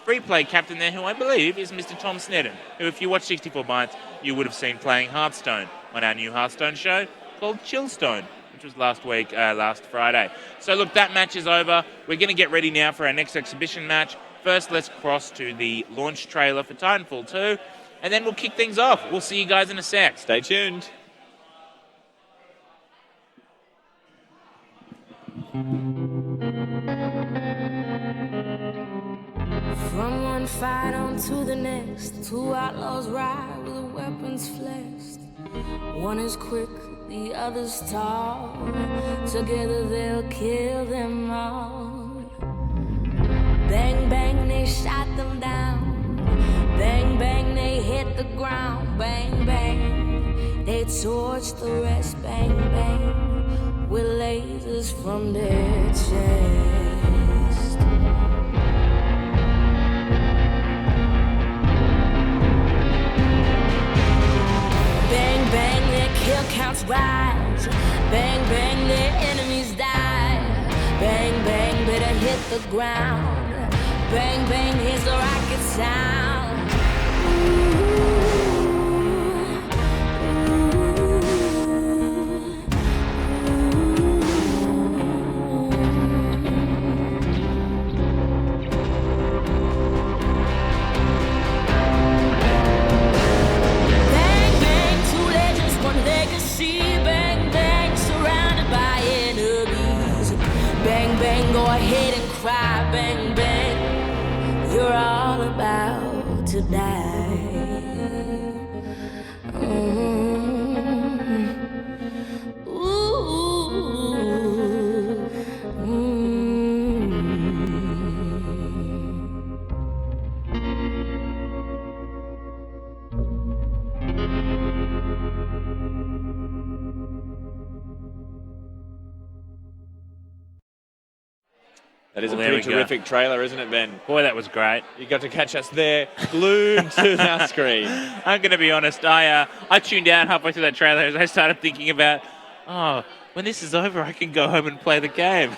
free play captain there, who I believe is Mr. Tom Snedden, who, if you watch 64 Bytes, you would have seen playing Hearthstone on our new Hearthstone show called Chillstone, which was last Friday. So look, that match is over. We're going to get ready now for our next exhibition match. First, let's cross to the launch trailer for Titanfall 2. And then we'll kick things off. We'll see you guys in a sec. Stay tuned. From one fight on to the next, two outlaws ride with their weapons flexed. One is quick, the other's tall. Together they'll kill them all. Bang, bang, they shot them down. Bang, bang, they hit the ground. Bang, bang, they torched the rest. Bang, bang, with lasers from their chest. Bang, bang, their kill counts rise. Bang, bang, their enemies die. Bang, bang, better hit the ground. Bang, bang, here's the rocket sound. Bang, bang, two legends, one legacy. Bang, bang, surrounded by enemies. Bang, bang, go ahead and cry. Bang, bang, you're all about to die. That is Well, a there pretty we go. terrific trailer, isn't it, Ben? Boy, that was great. You got to catch us there, glued to our screen. I'm going to be honest. I tuned out halfway through that trailer as I started thinking about, when this is over, I can go home and play the game.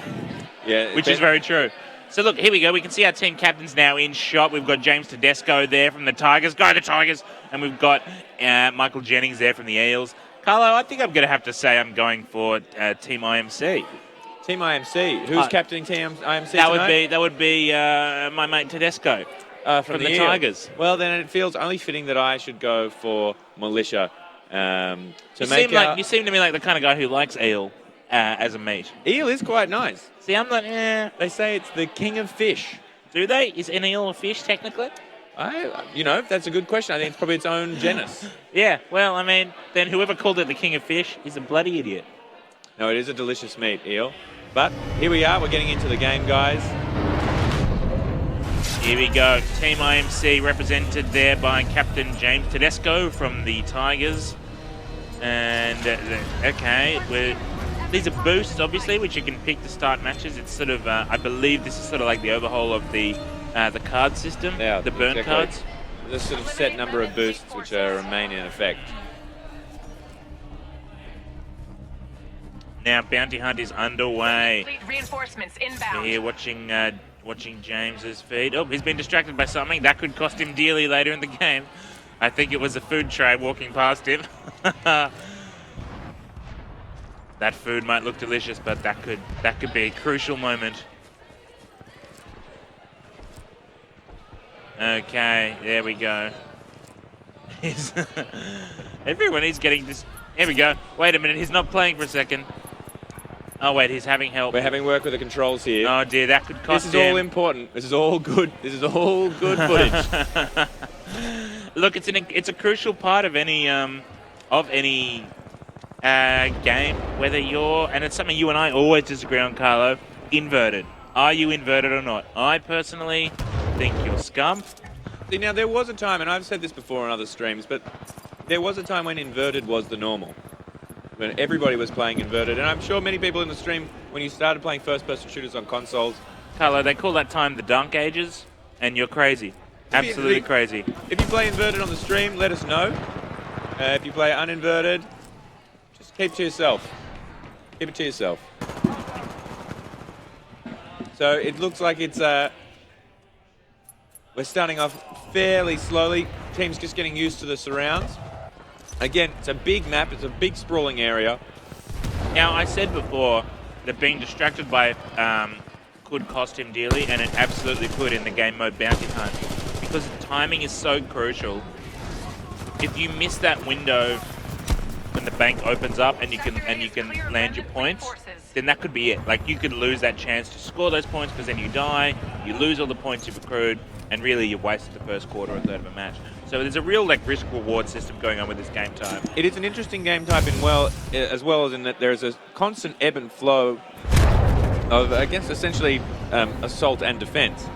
Yeah, Which is very true. So look, here we go. We can see our team captains now in shot. We've got James Tedesco there from the Tigers. Go the Tigers! And we've got Michael Jennings there from the Eels. Carlo, I think I'm going to have to say I'm going for Team IMC. Team IMC. Who's captaining Team IMC That tonight? would be my mate Tedesco from the Eels. Tigers. Well, then it feels only fitting that I should go for Militia. You seem to me like the kind of guy who likes eel as a meat. Eel is quite nice. See, I'm like, They say it's the king of fish. Do they? Is an eel a fish technically? That's a good question. I think it's probably its own genus. Yeah. Well, I mean, then whoever called it the king of fish is a bloody idiot. No, it is a delicious meat, eel. But here we are. We're getting into the game, guys. Here we go. Team IMC represented there by Captain James Tedesco from the Tigers. And, these are boosts, obviously, which you can pick to start matches. It's sort of, I believe this is sort of like the overhaul of the card system, the burn cards. There's a sort of set number of boosts which remain in effect. Now, Bounty Hunt is underway. Reinforcements inbound. We're here watching James's feed. Oh, he's been distracted by something. That could cost him dearly later in the game. I think it was a food tray walking past him. That food might look delicious, but that could be a crucial moment. Okay, there we go. Everyone is getting this. Here we go. Wait a minute, he's not playing for a second. Oh wait, he's having help. We're having work with the controls here. Oh dear, that could cost him. This is all important. This is all good. This is all good footage. Look, it's a crucial part of any game, whether you're, and it's something you and I always disagree on, Carlo, inverted. Are you inverted or not? I personally think you're scum. See, now there was a time, and I've said this before on other streams, but there was a time when inverted was the normal. When everybody was playing inverted, and I'm sure many people in the stream, when you started playing first-person shooters on consoles... Carlo, they call that time the dunk ages, and you're crazy. Absolutely crazy. If you play inverted on the stream, let us know. If you play uninverted, just keep it to yourself. Keep it to yourself. So it looks like it's... we're starting off fairly slowly. Team's just getting used to the surrounds. Again, it's a big map. It's a big sprawling area. Now, I said before that being distracted by could cost him dearly, and it absolutely could in the game mode Bounty Hunt, because timing is so crucial. If you miss that window when the bank opens up and you can land your points, then that could be it. Like, you could lose that chance to score those points because then you die, you lose all the points you've accrued, and really you've wasted the first quarter or third of a match. So there's a real risk-reward system going on with this game type. It is an interesting game type as well as in that there's a constant ebb and flow against essentially assault and defense.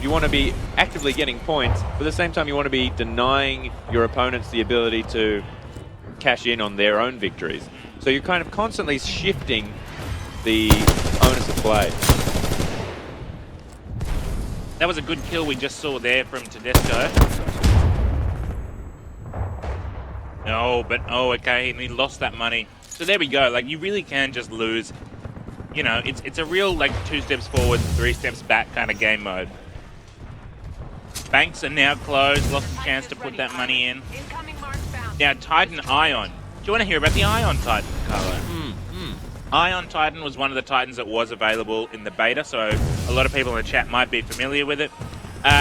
You want to be actively getting points, but at the same time you want to be denying your opponents the ability to cash in on their own victories. So you're kind of constantly shifting the onus of play. That was a good kill we just saw there from Tedesco. No, but okay, and he lost that money. So there we go. Like, you really can just lose. You know, it's a real, like, 2 steps forward, 3 steps back kind of game mode. Banks are now closed. Lost a chance to put that money in. Now, Titan Ion. Do you want to hear about the Ion Titan, Carlo? Ion Titan was one of the Titans that was available in the beta, so a lot of people in the chat might be familiar with it.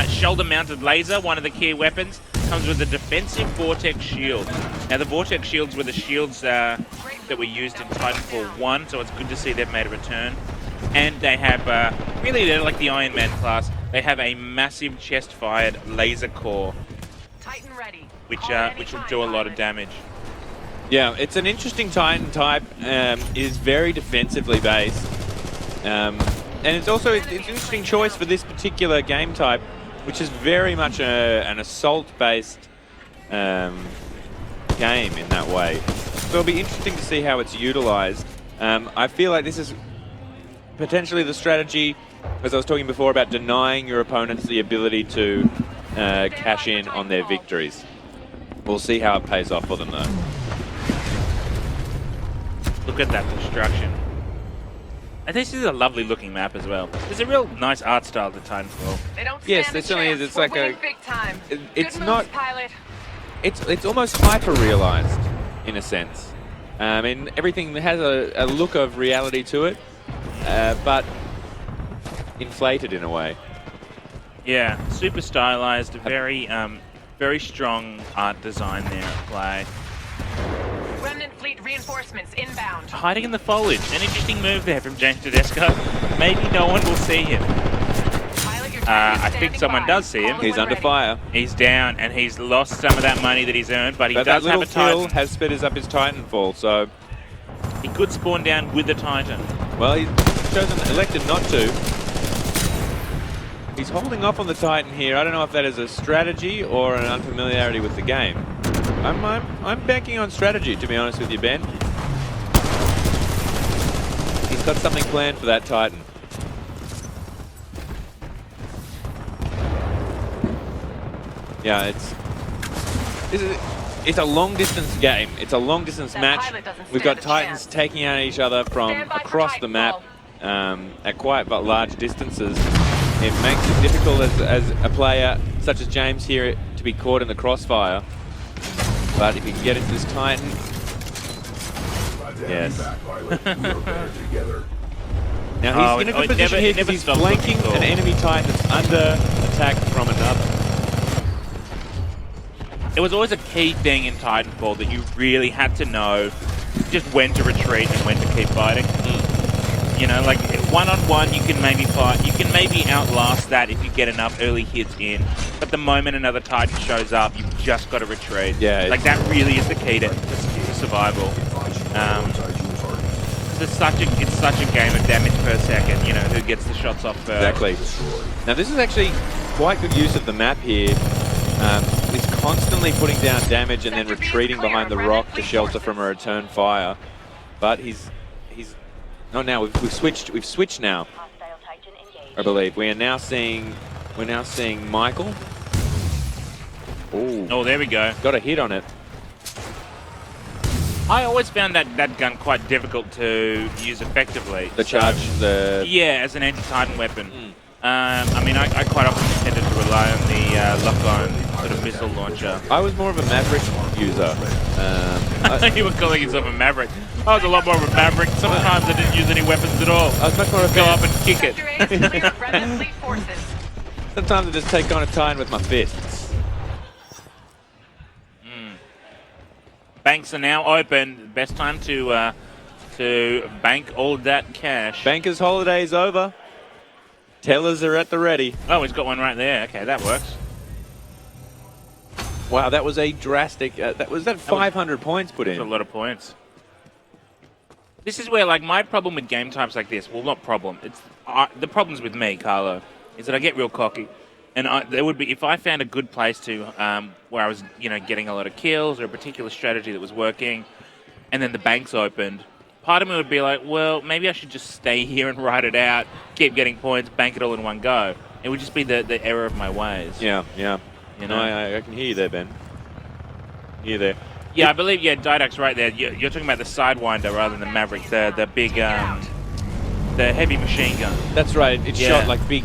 Shoulder-mounted laser, one of the key weapons, comes with a defensive Vortex shield. Now, the Vortex shields were the shields that were used in Titanfall 1, so it's good to see they've made a return. And they have, really, they're like the Iron Man class. They have a massive chest-fired laser core, which will do a lot of damage. Yeah, it's an interesting Titan type. It is very defensively based. And it's also it's an interesting choice for this particular game type, which is very much an assault-based game in that way. So it'll be interesting to see how it's utilized. I feel like this is potentially the strategy, as I was talking before, about denying your opponents the ability to cash in on their victories. We'll see how it pays off for them, though. Look at that destruction. And this is a lovely looking map as well. There's a real nice art style to Titanfall. Yes, there certainly is. It's like a... It's not... Pilot. It's almost hyper-realized, in a sense. I mean, everything has a look of reality to it, but inflated in a way. Yeah, super stylized, very very strong art design there at play. Remnant fleet reinforcements inbound. Hiding in the foliage. An interesting move there from James Tedesco. Maybe no one will see him. I think someone does see him. He's under fire. He's down, and he's lost some of that money that he's earned, but he does that little have a Titan. kill has sped up his Titanfall, so... He could spawn down with a Titan. Well, he's elected not to. He's holding off on the Titan here. I don't know if that is a strategy or an unfamiliarity with the game. I'm banking on strategy, to be honest with you, Ben. He's got something planned for that Titan. Yeah, it's a long-distance game. It's a long-distance match. We've got Titans taking out each other from across the map at quite large distances. It makes it difficult as a player such as James here to be caught in the crossfire. But if you can get into this Titan... Yes. Now he's in a good position here because he's flanking an enemy Titan that's under attack from another. It was always a key thing in Titanfall that you really had to know just when to retreat and when to keep fighting. You know, like one-on-one you can maybe fight, you can maybe outlast that if you get enough early hits in, but the moment another Titan shows up, you've just got to retreat. Yeah, like that really is the key to survival. It's such a game of damage per second, you know, who gets the shots off first. Exactly. Now this is actually quite good use of the map here. He's constantly putting down damage and then retreating behind the rock to shelter from a return fire. But he's oh, now we've switched now. I believe we are now seeing Michael. Ooh. Oh, there we go. Got a hit on it. I always found that gun quite difficult to use effectively. The charge, yeah, as an anti-Titan weapon. I mean, I quite often tended to rely on the lock-on sort of missile launcher. I was more of a Maverick user. You were calling yourself a Maverick. I was a lot more of a Maverick. Sometimes I didn't use any weapons at all. I was much more of a go up and kick it. Sometimes I just take on a Titan with my fists. Banks are now open. Best time to bank all that cash. Banker's holiday is over. Tellers are at the ready. Oh, he's got one right there. Okay, that works. Wow, that was a drastic... that was 500 points put in. That's a lot of points. This is where, like, my problem with game types like this, well, not problem, it's the problem's with me, Carlo, is that I get real cocky. And there would be, if I found a good place to, where I was, you know, getting a lot of kills or a particular strategy that was working, and then the banks opened, part of me would be like, well, maybe I should just stay here and ride it out, keep getting points, bank it all in one go. It would just be the error of my ways. Yeah. You know? I can hear you there, Ben. Hear you there. Yeah, I believe, Didac's right there. You're talking about the Sidewinder rather than the Maverick, the big, the heavy machine gun. That's right. It shot like big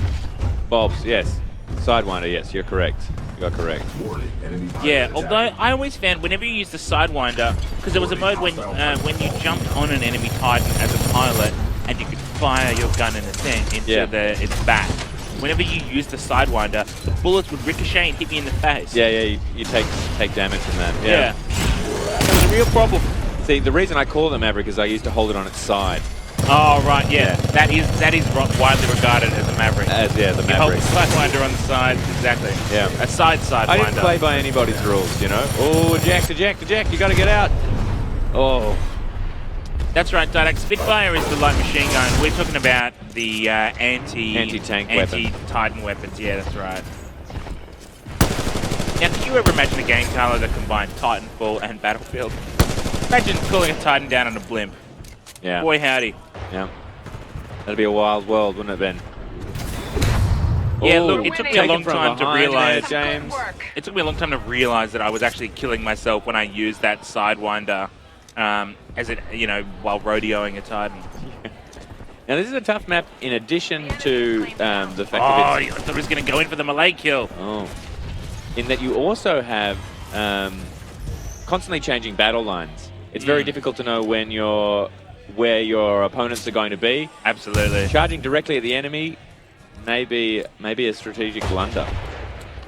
bobs. Yes. Sidewinder. Yes, you're correct. You are correct. Yeah, although I always found whenever you use the Sidewinder, because there was a mode when you jumped on an enemy Titan as a pilot and you could fire your gun in a sense into its back. Whenever you use the Sidewinder, the bullets would ricochet and hit me in the face. Yeah, you take damage from that. Yeah. It was a real problem. See, the reason I call it Maverick is I used to hold it on its side. Oh, right, yeah. That is widely regarded as a Maverick. The Maverick. You hold the Sidewinder on the side, exactly. Yeah. A Sidewinder. I didn't play by anybody's rules, you know. Oh, eject, you got to get out. Oh. That's right, Didac. Spitfire is the light machine gun. We're talking about the anti-tank weapon. Anti-Titan weapons, yeah, that's right. Now, can you ever imagine a game, Carlo, that combined Titanfall and Battlefield? Imagine calling a Titan down on a blimp. Yeah. Boy, howdy. Yeah. That'd be a wild world, wouldn't it, Ben? Yeah, look, it took me a long time to realize, James. It took me a long time to realize that I was actually killing myself when I used that Sidewinder, while rodeoing a Titan. Now, this is a tough map in addition to the fact that I thought he was going to go in for the melee kill. Oh. In that you also have constantly changing battle lines. It's very difficult to know where your opponents are going to be. Absolutely. Charging directly at the enemy may be a strategic blunder.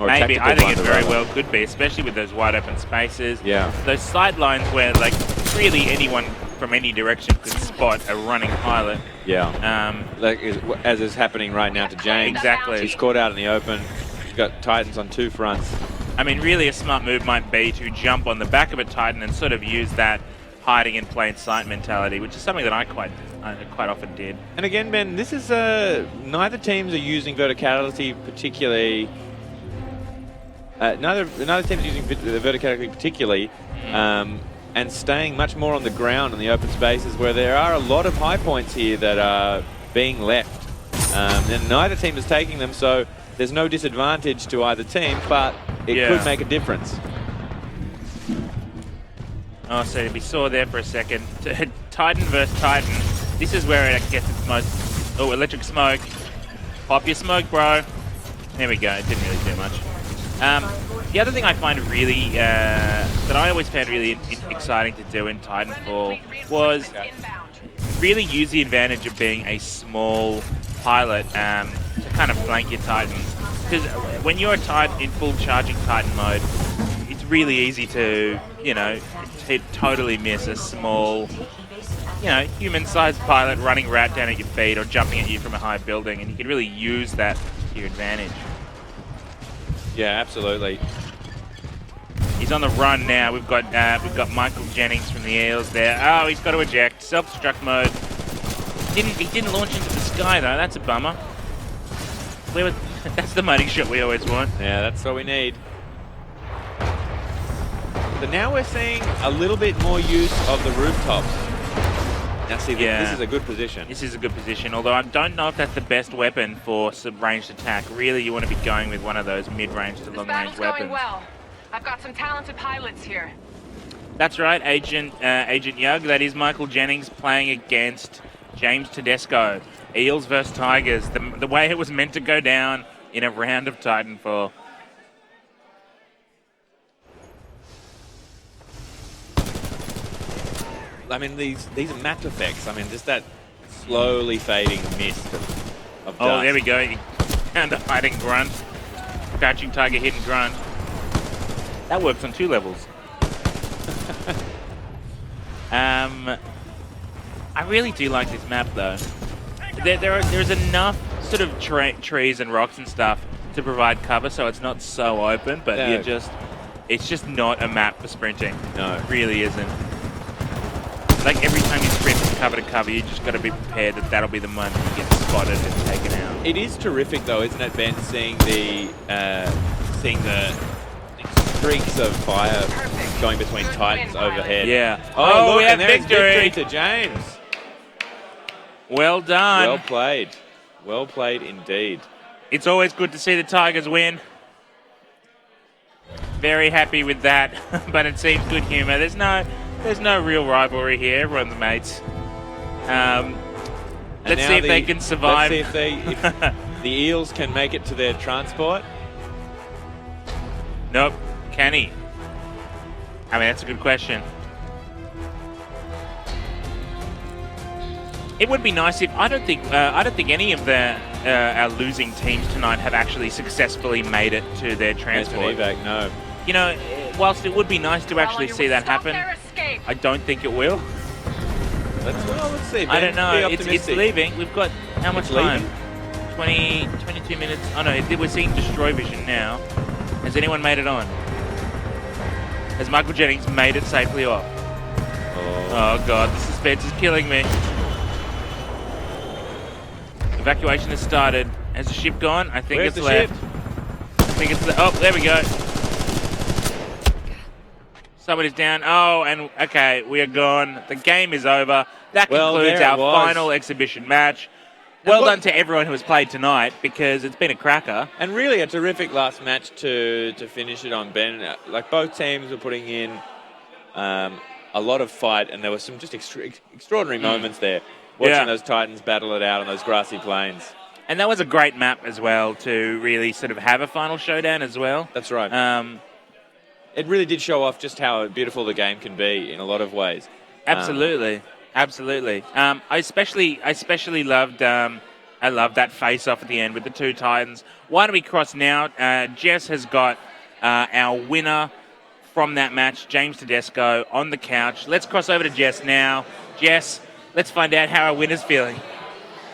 Or maybe. I think it very rather. well could be, especially with those wide open spaces. Yeah. Those side lines where, like, really anyone from any direction could spot a running pilot. Yeah. As is happening right now to James. Exactly. He's caught out in the open. He's got Titans on two fronts. I mean, really a smart move might be to jump on the back of a Titan and sort of use that hiding in plain sight mentality, which is something that I quite often did. And again, Ben, this is neither teams are using verticality particularly. Neither team is using verticality particularly, and staying much more on the ground in the open spaces where there are a lot of high points here that are being left, and neither team is taking them. So there's no disadvantage to either team, but it could make a difference. Oh, so we saw there for a second. Titan versus Titan. This is where it gets its most... Oh, electric smoke. Pop your smoke, bro. There we go. It didn't really do much. The other thing I find really... that I always found really exciting to do in Titanfall was really use the advantage of being a small pilot to kind of flank your Titans. Because when you're a Titan in full charging Titan mode, it's really easy to, totally miss a small, human-sized pilot running right down at your feet or jumping at you from a high building, and you can really use that to your advantage. Yeah, absolutely. He's on the run now. We've got Michael Jennings from the Eels there. Oh, he's got to eject. Self-destruct mode. He didn't launch into the sky though. That's a bummer. That's the money shot we always want. Yeah, that's what we need. So now we're seeing a little bit more use of the rooftops. Now see, this is a good position. This is a good position, although I don't know if that's the best weapon for some ranged attack. Really, you want to be going with one of those mid-range to long-range weapons. Going well. I've got some talented pilots here. That's right, Agent Yug. That is Michael Jennings playing against James Tedesco. Eels versus Tigers. The way it was meant to go down in a round of Titanfall. I mean, these are map effects. I mean, just that slowly fading mist of dust. Oh, there we go. You found a hiding grunt. Crouching Tiger, hidden grunt. That works on 2 levels. I really do like this map, though. There's enough sort of trees and rocks and stuff to provide cover, so it's not so open. But it's just not a map for sprinting. No, it really isn't. Like every time you sprint from cover to cover, you just got to be prepared that that'll be the moment you get spotted and taken out. It is terrific, though, isn't it, Ben? Seeing the streaks of fire going between Titans overhead. Yeah. Oh, look, we have and there's victory to James. Well done. Well played. Well played indeed. It's always good to see the Tigers win. Very happy with that, but it seems good humour. There's no real rivalry here. Everyone's mates. Let's see if they can survive. Let's see if the Eels can make it to their transport. Nope. Can he? I mean, that's a good question. It would be nice if I don't think any of our losing teams tonight have actually successfully made it to their transport. No. You know, whilst it would be nice to actually see that happen, I don't think it will. Let's see. Ben. I don't know. Be It's leaving. We've got how much time? 22 minutes. Oh no, we're seeing Destroy Vision now. Has anyone made it on? Has Michael Jennings made it safely off? Oh God, the suspense is killing me. Evacuation has started. Has the ship gone? I think Where's it's the left. ship? I think it's oh, there we go. Somebody's down. Oh, and okay, we are gone. The game is over. That concludes our final exhibition match. Well done to everyone who has played tonight, because it's been a cracker. And really a terrific last match to finish it on, Ben. Like, both teams were putting in a lot of fight, and there were some just extraordinary moments there. Watching those Titans battle it out on those grassy plains. And that was a great map as well to really sort of have a final showdown as well. That's right. It really did show off just how beautiful the game can be in a lot of ways. Absolutely. Absolutely. I especially loved I loved that face-off at the end with the two Titans. Why don't we cross now? Jess has got our winner from that match, James Tedesco, on the couch. Let's cross over to Jess now. Jess, let's find out how our winner's feeling.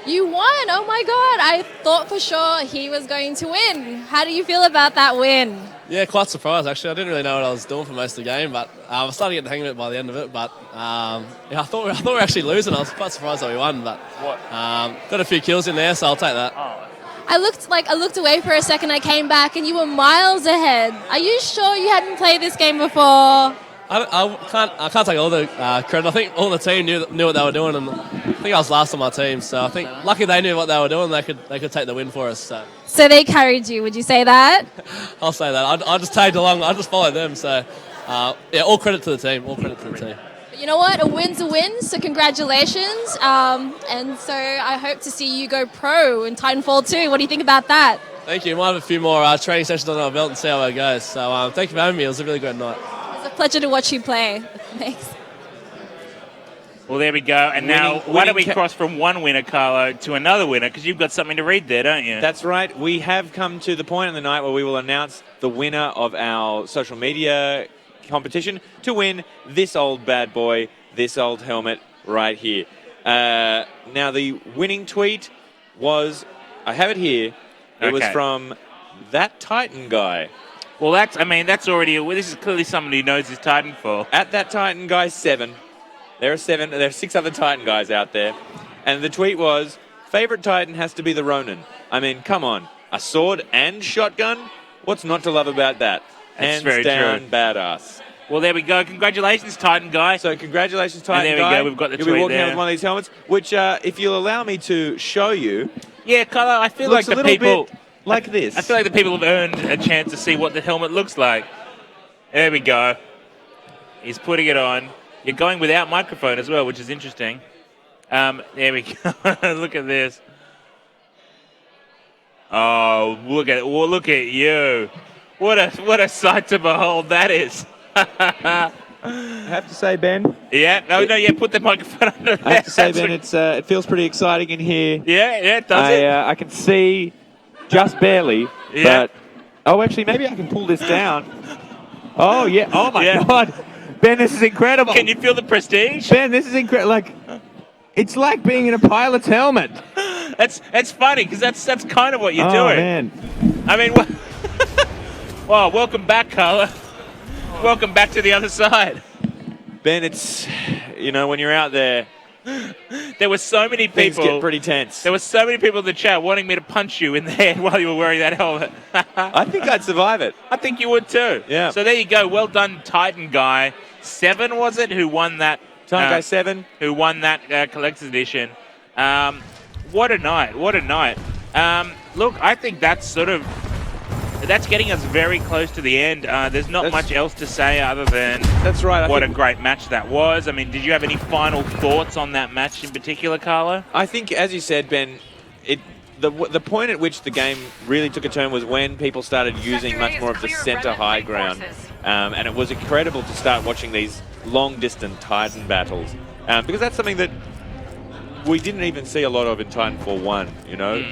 You won! Oh my God! I thought for sure he was going to win. How do you feel about that win? Yeah, quite surprised actually. I didn't really know what I was doing for most of the game, but I was starting to get the hang of it by the end of it. But I thought we were actually losing. I was quite surprised that we won, but got a few kills in there, so I'll take that. I looked away for a second. I came back, and you were miles ahead. Are you sure you hadn't played this game before? I can't take all the credit. I think all the team knew what they were doing, and I think I was last on my team. So I think lucky they knew what they were doing. They could take the win for us. So they carried you. Would you say that? I'll say that. I just tagged along. I just followed them. So all credit to the team. All credit to the team. But you know what? A win's a win. So congratulations. And so I hope to see you go pro in Titanfall 2. What do you think about that? Thank you. Might have a few more training sessions on our belt and see how it goes. So thank you for having me. It was a really great night. It's a pleasure to watch you play. Thanks. Well, there we go. And now, why don't we cross from one winner, Carlo, to another winner? Because you've got something to read there, don't you? That's right. We have come to the point in the night where we will announce the winner of our social media competition to win this old bad boy, this old helmet right here. Now, the winning tweet was, I have it here, it was from that Titan guy. Well, that's already, this is clearly somebody who knows his Titanfall. At that Titan guy 7. There are 6 other Titan guys out there. And the tweet was, favorite Titan has to be the Ronin. I mean, come on. A sword and shotgun? What's not to love about that? That's Hands very down, true. Badass. Well, there we go. Congratulations, Titan guy. So congratulations, Titan guy. And there we go. We've got the You'll tweet be walking there. out with one of these helmets, which, if you'll allow me to show you... Yeah, Carlo, I feel like looks the a little people... bit like this. I feel like the people have earned a chance to see what the helmet looks like. There we go. He's putting it on. You're going without microphone as well, which is interesting. There we go. Look at this. Oh, look at you. What a sight to behold that is. I have to say, Ben. Yeah, put the microphone under there. I have to say, Ben, it feels pretty exciting in here. Yeah, it does. I can see just barely, but... Oh, actually, maybe I can pull this down. Oh, yeah. Oh, my God. Ben, this is incredible. Can you feel the prestige? Ben, this is incredible. Like, it's like being in a pilot's helmet. That's funny, because that's kind of what you're doing. Oh, man. I mean, well, welcome back, Carla. Welcome back to the other side. Ben, it's, when you're out there, there were so many people. Things get pretty tense. There were so many people in the chat wanting me to punch you in the head while you were wearing that helmet. I think I'd survive it. I think you would too. Yeah. So there you go. Well done, Titan Guy 7, was it? Who won that? Titan Guy 7. Who won that collector's edition. What a night! What a night! Look, I think that's getting us very close to the end. There's not much else to say other than that's right. What a great match that was. I mean, did you have any final thoughts on that match in particular, Carlo? I think, as you said, Ben, the point at which the game really took a turn was when people started using much more of the center high ground. And it was incredible to start watching these long-distance Titan battles. Because that's something that we didn't even see a lot of in Titanfall 1, you know?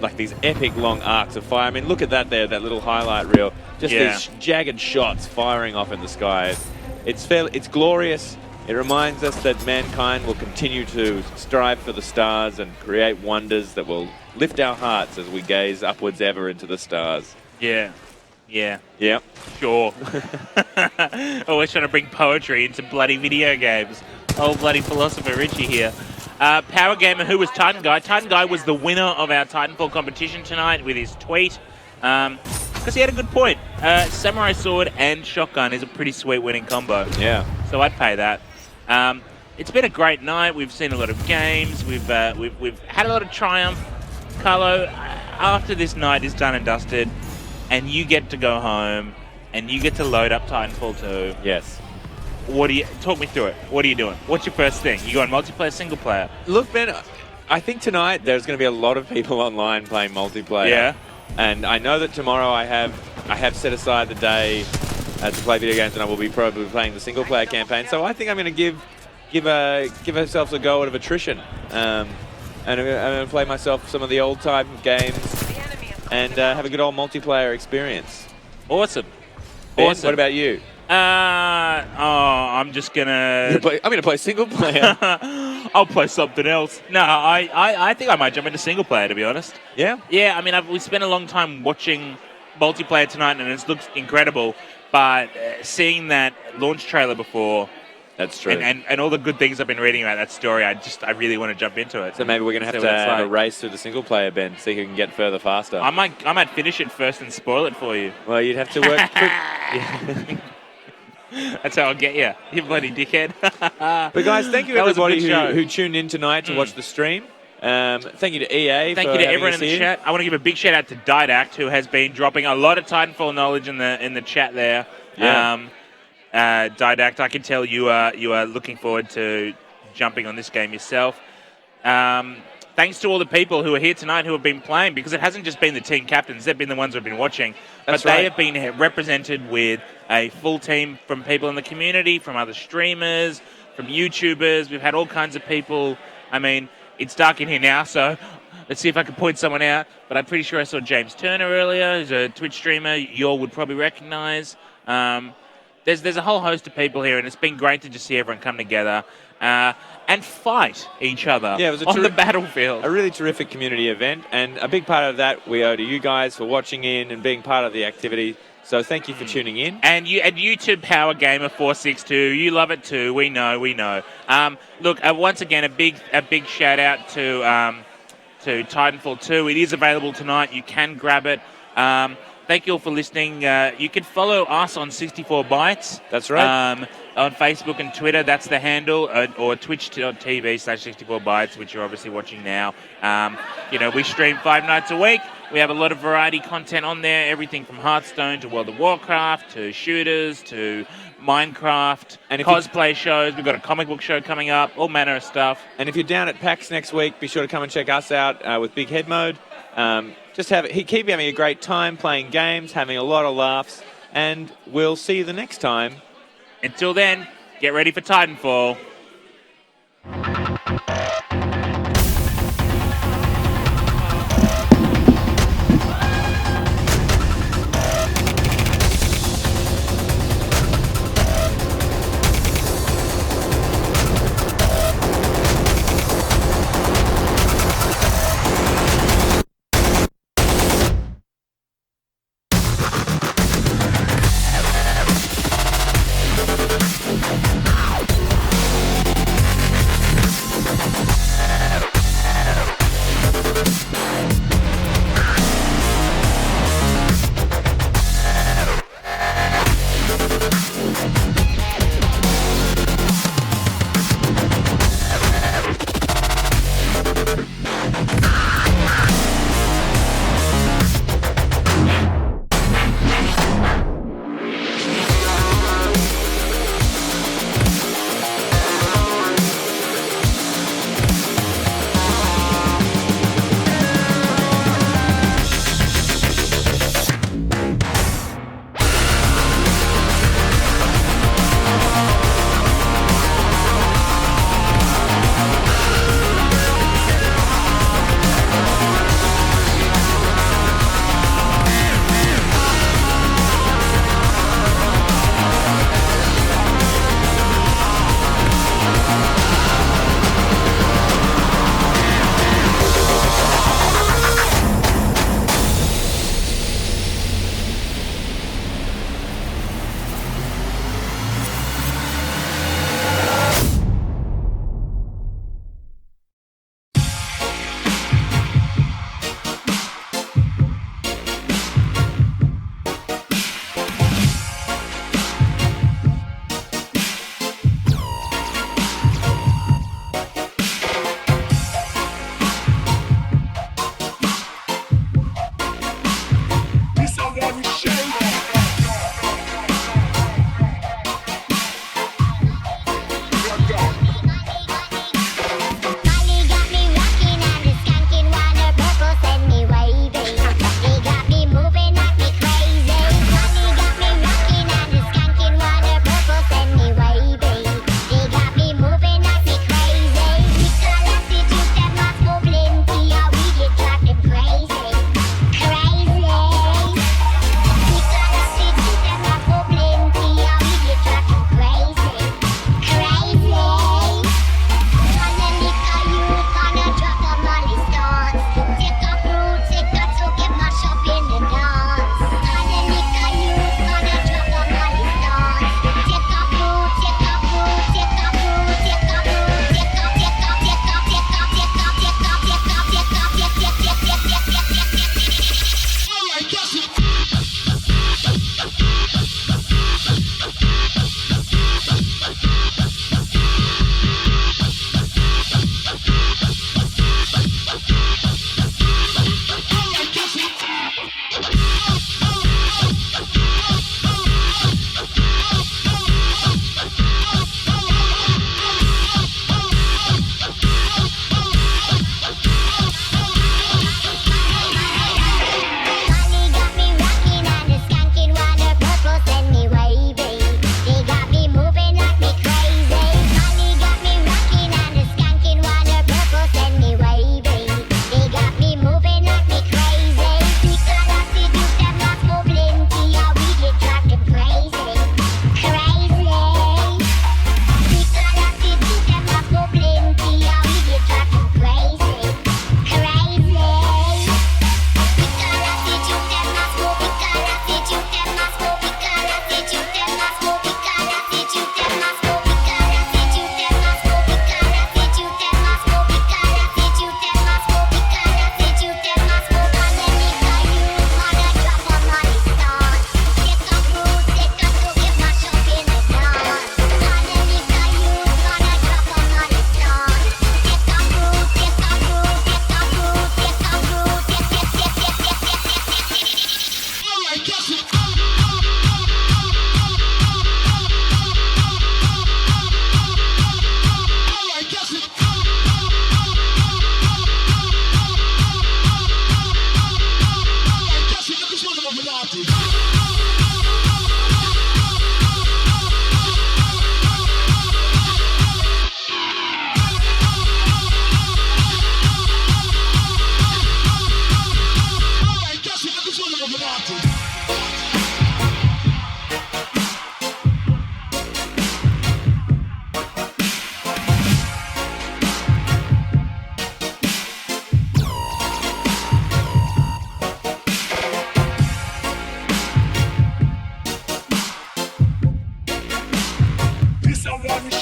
Like these epic long arcs of fire. I mean, look at that there, that little highlight reel. Just these jagged shots firing off in the sky. It's glorious. It reminds us that mankind will continue to strive for the stars and create wonders that will lift our hearts as we gaze upwards ever into the stars. Yeah. Sure. Always trying to bring poetry into bloody video games. Old bloody philosopher Richie here. Power Gamer, who was Titan Guy? Titan Guy was the winner of our Titanfall competition tonight with his tweet. Because he had a good point. Samurai Sword and Shotgun is a pretty sweet winning combo. Yeah. So I'd pay that. It's been a great night. We've seen a lot of games. We've had a lot of triumph. Carlo, after this night is done and dusted, and you get to go home, and you get to load up Titanfall 2. Yes. Talk me through it. What are you doing? What's your first thing? You going multiplayer, single player? Look, Ben, I think tonight there's going to be a lot of people online playing multiplayer. Yeah. And I know that tomorrow I have set aside the day to play video games, and I will be probably playing the single player campaign. So I think I'm going to give ourselves a go out of attrition, and I'm going to play myself some of the old type of games and have a good old multiplayer experience. Awesome. Ben, what about you? I'm just gonna. I'm gonna play single player. I'll play something else. No, I think I might jump into single player, to be honest. Yeah. Yeah. I mean, we spent a long time watching multiplayer tonight, and it looks incredible. But seeing that launch trailer before, that's true, and all the good things I've been reading about that story, I really want to jump into it. So maybe we're gonna have to have a race through the single player, Ben, so you can get further faster. I might finish it first and spoil it for you. Well, you'd have to work quick. Yeah. That's how I'll get you, you bloody dickhead. But guys, thank you everybody who tuned in tonight to watch the stream. Thank you to EA. Thank you to everyone in the chat. I want to give a big shout out to Didact, who has been dropping a lot of Titanfall knowledge in the chat there. Yeah. Didact, I can tell you are looking forward to jumping on this game yourself. Thanks to all the people who are here tonight who have been playing, because it hasn't just been the team captains, they've been the ones who have been watching. That's but right. They have been represented with a full team from people in the community, from other streamers, from YouTubers. We've had all kinds of people. I mean, it's dark in here now, so let's see if I can point someone out. But I'm pretty sure I saw James Turner earlier, who's a Twitch streamer you all would probably recognize. There's a whole host of people here, and it's been great to just see everyone come together and fight each other on the battlefield. A really terrific community event, and a big part of that we owe to you guys for watching in and being part of the activity. So thank you for tuning in. And you to Power Gamer 462, you love it too. We know. Look, once again, a big shout out to Titanfall 2. It is available tonight. You can grab it. Thank you all for listening. You can follow us on 64 Bytes. That's right. On Facebook and Twitter, that's the handle, or twitch.tv/64 Bytes, which you're obviously watching now. We stream 5 nights a week. We have a lot of variety content on there, everything from Hearthstone to World of Warcraft to shooters to Minecraft, and cosplay shows. We've got a comic book show coming up, all manner of stuff. And if you're down at PAX next week, be sure to come and check us out with Big Head Mode. Keep having a great time playing games, having a lot of laughs, and we'll see you the next time. Until then, get ready for Titanfall.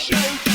Shoot.